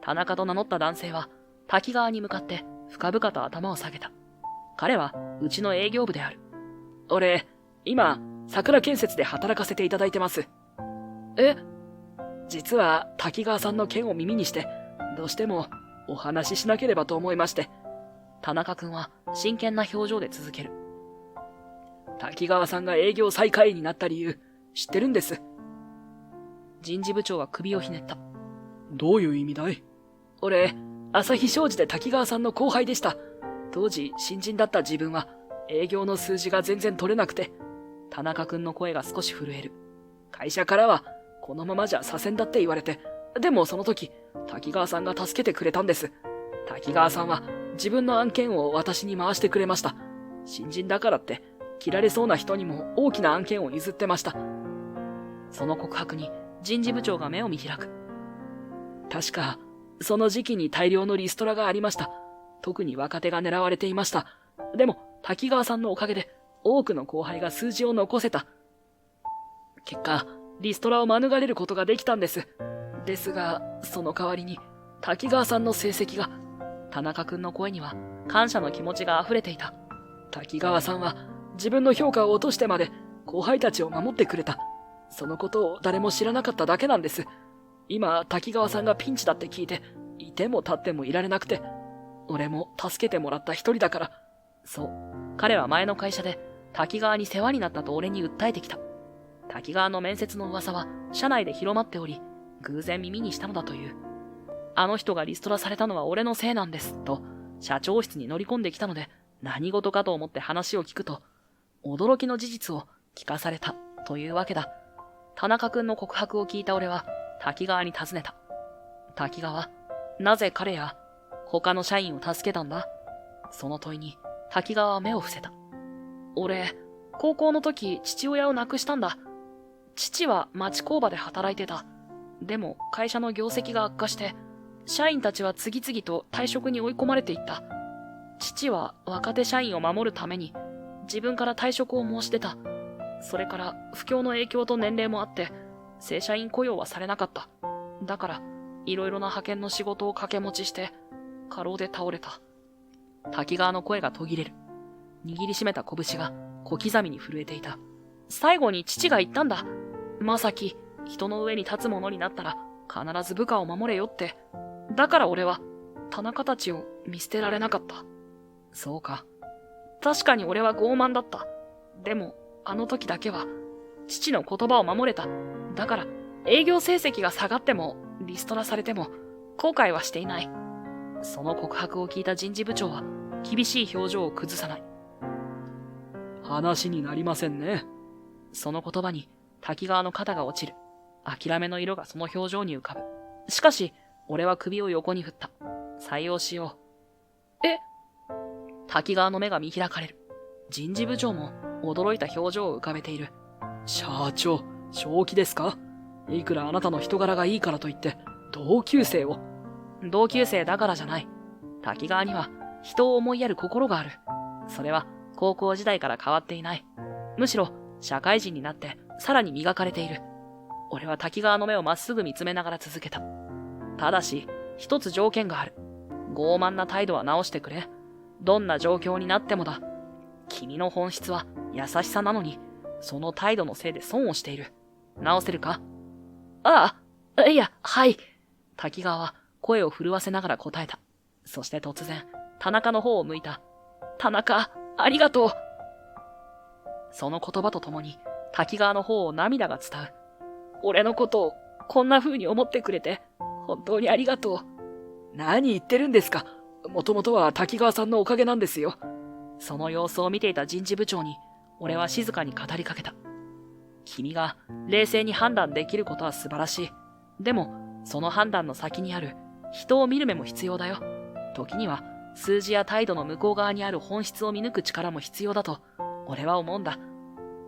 田中と名乗った男性は滝川に向かって深々と頭を下げた。彼はうちの営業部である。俺、今、桜建設で働かせていただいてます。実は滝川さんの件を耳にして、どうしてもお話ししなければと思いまして。田中君は真剣な表情で続ける。滝川さんが営業最下位になった理由、知ってるんです。人事部長は首をひねった。どういう意味だい？俺、朝日商事で滝川さんの後輩でした。当時、新人だった自分は、営業の数字が全然取れなくて、田中くんの声が少し震える。会社からは、このままじゃ左遷だって言われて、でもその時、滝川さんが助けてくれたんです。滝川さんは、自分の案件を私に回してくれました。新人だからって、切られそうな人にも大きな案件を譲ってました。その告白に、人事部長が目を見開く。確か、その時期に大量のリストラがありました。特に若手が狙われていました。でも、滝川さんのおかげで、多くの後輩が数字を残せた。結果、リストラを免れることができたんです。ですが、その代わりに、滝川さんの成績が、田中くんの声には、感謝の気持ちが溢れていた。滝川さんは、自分の評価を落としてまで、後輩たちを守ってくれた。そのことを誰も知らなかっただけなんです。今、滝川さんがピンチだって聞いて、いても立ってもいられなくて、俺も助けてもらった一人だから。そう、彼は前の会社で滝川に世話になったと俺に訴えてきた。滝川の面接の噂は社内で広まっており、偶然耳にしたのだという。あの人がリストラされたのは俺のせいなんです、と社長室に乗り込んできたので、何事かと思って話を聞くと、驚きの事実を聞かされたというわけだ。田中くんの告白を聞いた俺は滝川に尋ねた。滝川、なぜ彼や他の社員を助けたんだ？その問いに滝川は目を伏せた。俺、高校の時父親を亡くしたんだ。父は町工場で働いてた。でも会社の業績が悪化して、社員たちは次々と退職に追い込まれていった。父は若手社員を守るために自分から退職を申し出た。それから不況の影響と年齢もあって正社員雇用はされなかった。だからいろいろな派遣の仕事を掛け持ちして過労で倒れた。滝川の声が途切れる。握りしめた拳が小刻みに震えていた。最後に父が言ったんだ。まさき人の上に立つ者になったら必ず部下を守れよって。だから俺は田中たちを見捨てられなかった。そうか。確かに俺は傲慢だった。でもあの時だけは父の言葉を守れた。だから営業成績が下がってもリストラされても後悔はしていない。その告白を聞いた人事部長は厳しい表情を崩さない。話になりませんね。その言葉に滝川の肩が落ちる。諦めの色がその表情に浮かぶ。しかし俺は首を横に振った。採用しよう。え？滝川の目が見開かれる。人事部長も驚いた表情を浮かべている。社長、正気ですか？いくらあなたの人柄がいいからといって同級生を。同級生だからじゃない。滝川には人を思いやる心がある。それは高校時代から変わっていない。むしろ社会人になってさらに磨かれている。俺は滝川の目をまっすぐ見つめながら続けた。ただし一つ条件がある。傲慢な態度は直してくれ。どんな状況になってもだ。君の本質は優しさなのに、その態度のせいで損をしている。直せるか？ああ、いや、はい。滝川は声を震わせながら答えた。そして突然、田中の方を向いた。田中、ありがとう。その言葉とともに、滝川の方を涙が伝う。俺のことをこんな風に思ってくれて、本当にありがとう。何言ってるんですか。もともとは滝川さんのおかげなんですよ。その様子を見ていた人事部長に、俺は静かに語りかけた。君が冷静に判断できることは素晴らしい。でも、その判断の先にある人を見る目も必要だよ。時には数字や態度の向こう側にある本質を見抜く力も必要だと、俺は思うんだ。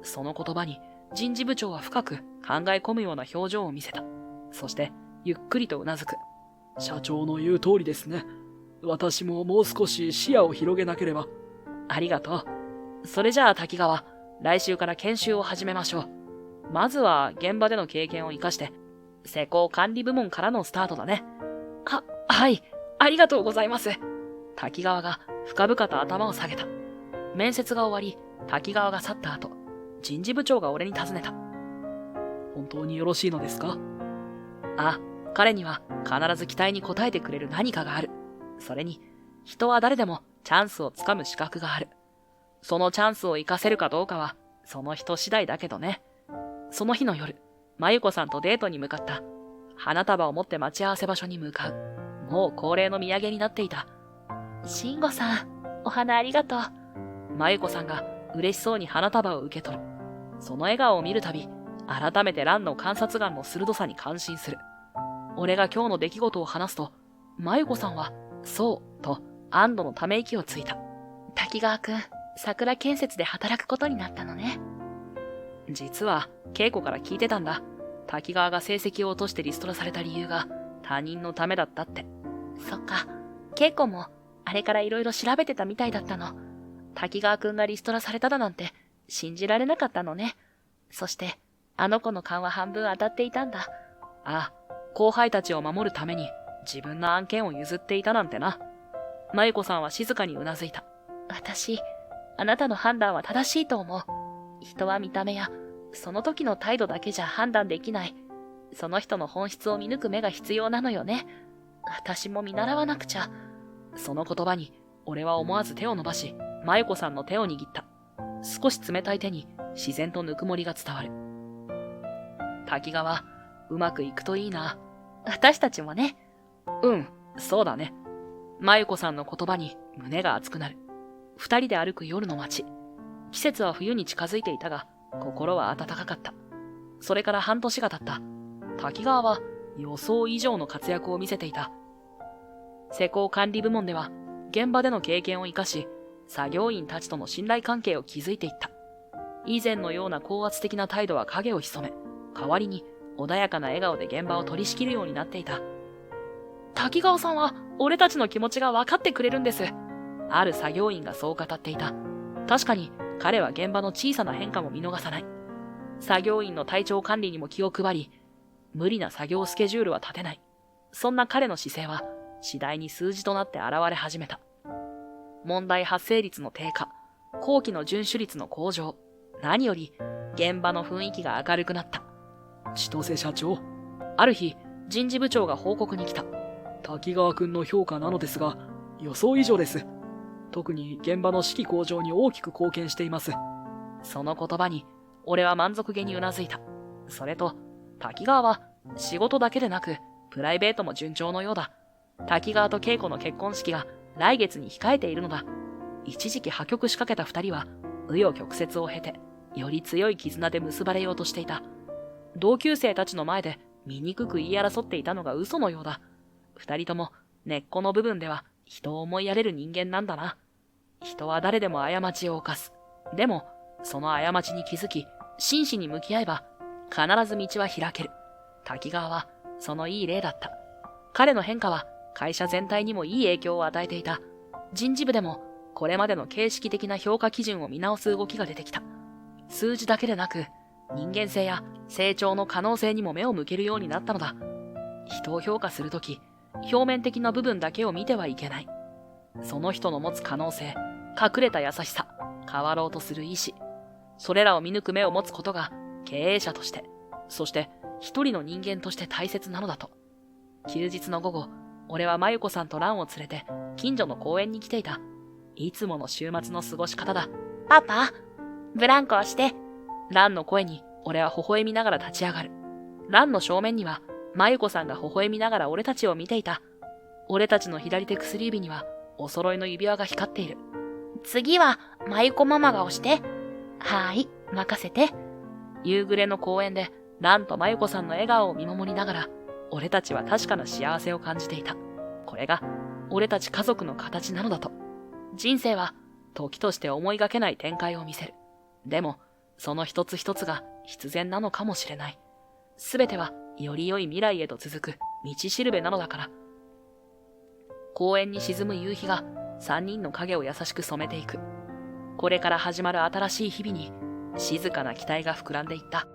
その言葉に人事部長は深く考え込むような表情を見せた。そして、ゆっくりとうなずく。社長の言う通りですね。私ももう少し視野を広げなければ。ありがとう。それじゃあ滝川、来週から研修を始めましょう。まずは現場での経験を生かして、施工管理部門からのスタートだね。はい、ありがとうございます。滝川が深々と頭を下げた。面接が終わり、滝川が去った後、人事部長が俺に尋ねた。本当によろしいのですか？あ、彼には必ず期待に応えてくれる何かがある。それに、人は誰でもチャンスをつかむ資格がある。そのチャンスを活かせるかどうかは、その人次第だけどね。その日の夜、まゆこさんとデートに向かった。花束を持って待ち合わせ場所に向かう。もう恒例の土産になっていた。慎吾さん、お花ありがとう。まゆこさんが嬉しそうに花束を受け取る。その笑顔を見るたび、改めて蘭の観察眼の鋭さに感心する。俺が今日の出来事を話すと、まゆこさんは、そうと安堵のため息をついた。滝川くん、桜建設で働くことになったのね。実は、稽古から聞いてたんだ。滝川が成績を落としてリストラされた理由が他人のためだったって。そっか、稽古もあれからいろいろ調べてたみたいだったの。滝川くんがリストラされただなんて信じられなかったのね。そして、あの子の勘は半分当たっていたんだ。ああ、後輩たちを守るために自分の案件を譲っていたなんてな。まゆこさんは静かにうなずいた。私、あなたの判断は正しいと思う。人は見た目や、その時の態度だけじゃ判断できない。その人の本質を見抜く目が必要なのよね。私も見習わなくちゃ。その言葉に、俺は思わず手を伸ばし、まゆこさんの手を握った。少し冷たい手に自然とぬくもりが伝わる。滝川、うまくいくといいな。私たちもね。うん、そうだね。まゆこさんの言葉に胸が熱くなる。二人で歩く夜の街。季節は冬に近づいていたが、心は暖かかった。それから半年が経った。滝川は予想以上の活躍を見せていた。施工管理部門では、現場での経験を生かし、作業員たちとの信頼関係を築いていった。以前のような高圧的な態度は影を潜め、代わりに穏やかな笑顔で現場を取り仕切るようになっていた。滝川さんは俺たちの気持ちが分かってくれるんです。ある作業員がそう語っていた。確かに彼は現場の小さな変化も見逃さない。作業員の体調管理にも気を配り、無理な作業スケジュールは立てない。そんな彼の姿勢は次第に数字となって現れ始めた。問題発生率の低下、後期の遵守率の向上、何より現場の雰囲気が明るくなった。千歳社長、ある日、人事部長が報告に来た。滝川くんの評価なのですが、予想以上です。特に現場の士気向上に大きく貢献しています。その言葉に、俺は満足げにうなずいた。それと、滝川は仕事だけでなく、プライベートも順調のようだ。滝川と恵子の結婚式が来月に控えているのだ。一時期破局しかけた二人は、紆余曲折を経て、より強い絆で結ばれようとしていた。同級生たちの前で醜く言い争っていたのが嘘のようだ。二人とも根っこの部分では人を思いやれる人間なんだな。人は誰でも過ちを犯す。でも、その過ちに気づき、真摯に向き合えば、必ず道は開ける。滝川は、そのいい例だった。彼の変化は、会社全体にもいい影響を与えていた。人事部でも、これまでの形式的な評価基準を見直す動きが出てきた。数字だけでなく、人間性や成長の可能性にも目を向けるようになったのだ。人を評価するとき、表面的な部分だけを見てはいけない。その人の持つ可能性、隠れた優しさ、変わろうとする意志、それらを見抜く目を持つことが経営者として、そして一人の人間として大切なのだと。休日の午後、俺はまゆこさんと蘭を連れて近所の公園に来ていた。いつもの週末の過ごし方だ。パパ、ブランコをして。蘭の声に俺は微笑みながら立ち上がる。蘭の正面にはまゆこさんが微笑みながら俺たちを見ていた。俺たちの左手薬指にはお揃いの指輪が光っている。次は、まゆこママが押して。はーい、任せて。夕暮れの公園で、蘭とまゆこさんの笑顔を見守りながら、俺たちは確かな幸せを感じていた。これが、俺たち家族の形なのだと。人生は、時として思いがけない展開を見せる。でも、その一つ一つが必然なのかもしれない。すべては、より良い未来へと続く道しるべなのだから。公園に沈む夕日が、三人の影を優しく染めていく。これから始まる新しい日々に、静かな期待が膨らんでいった。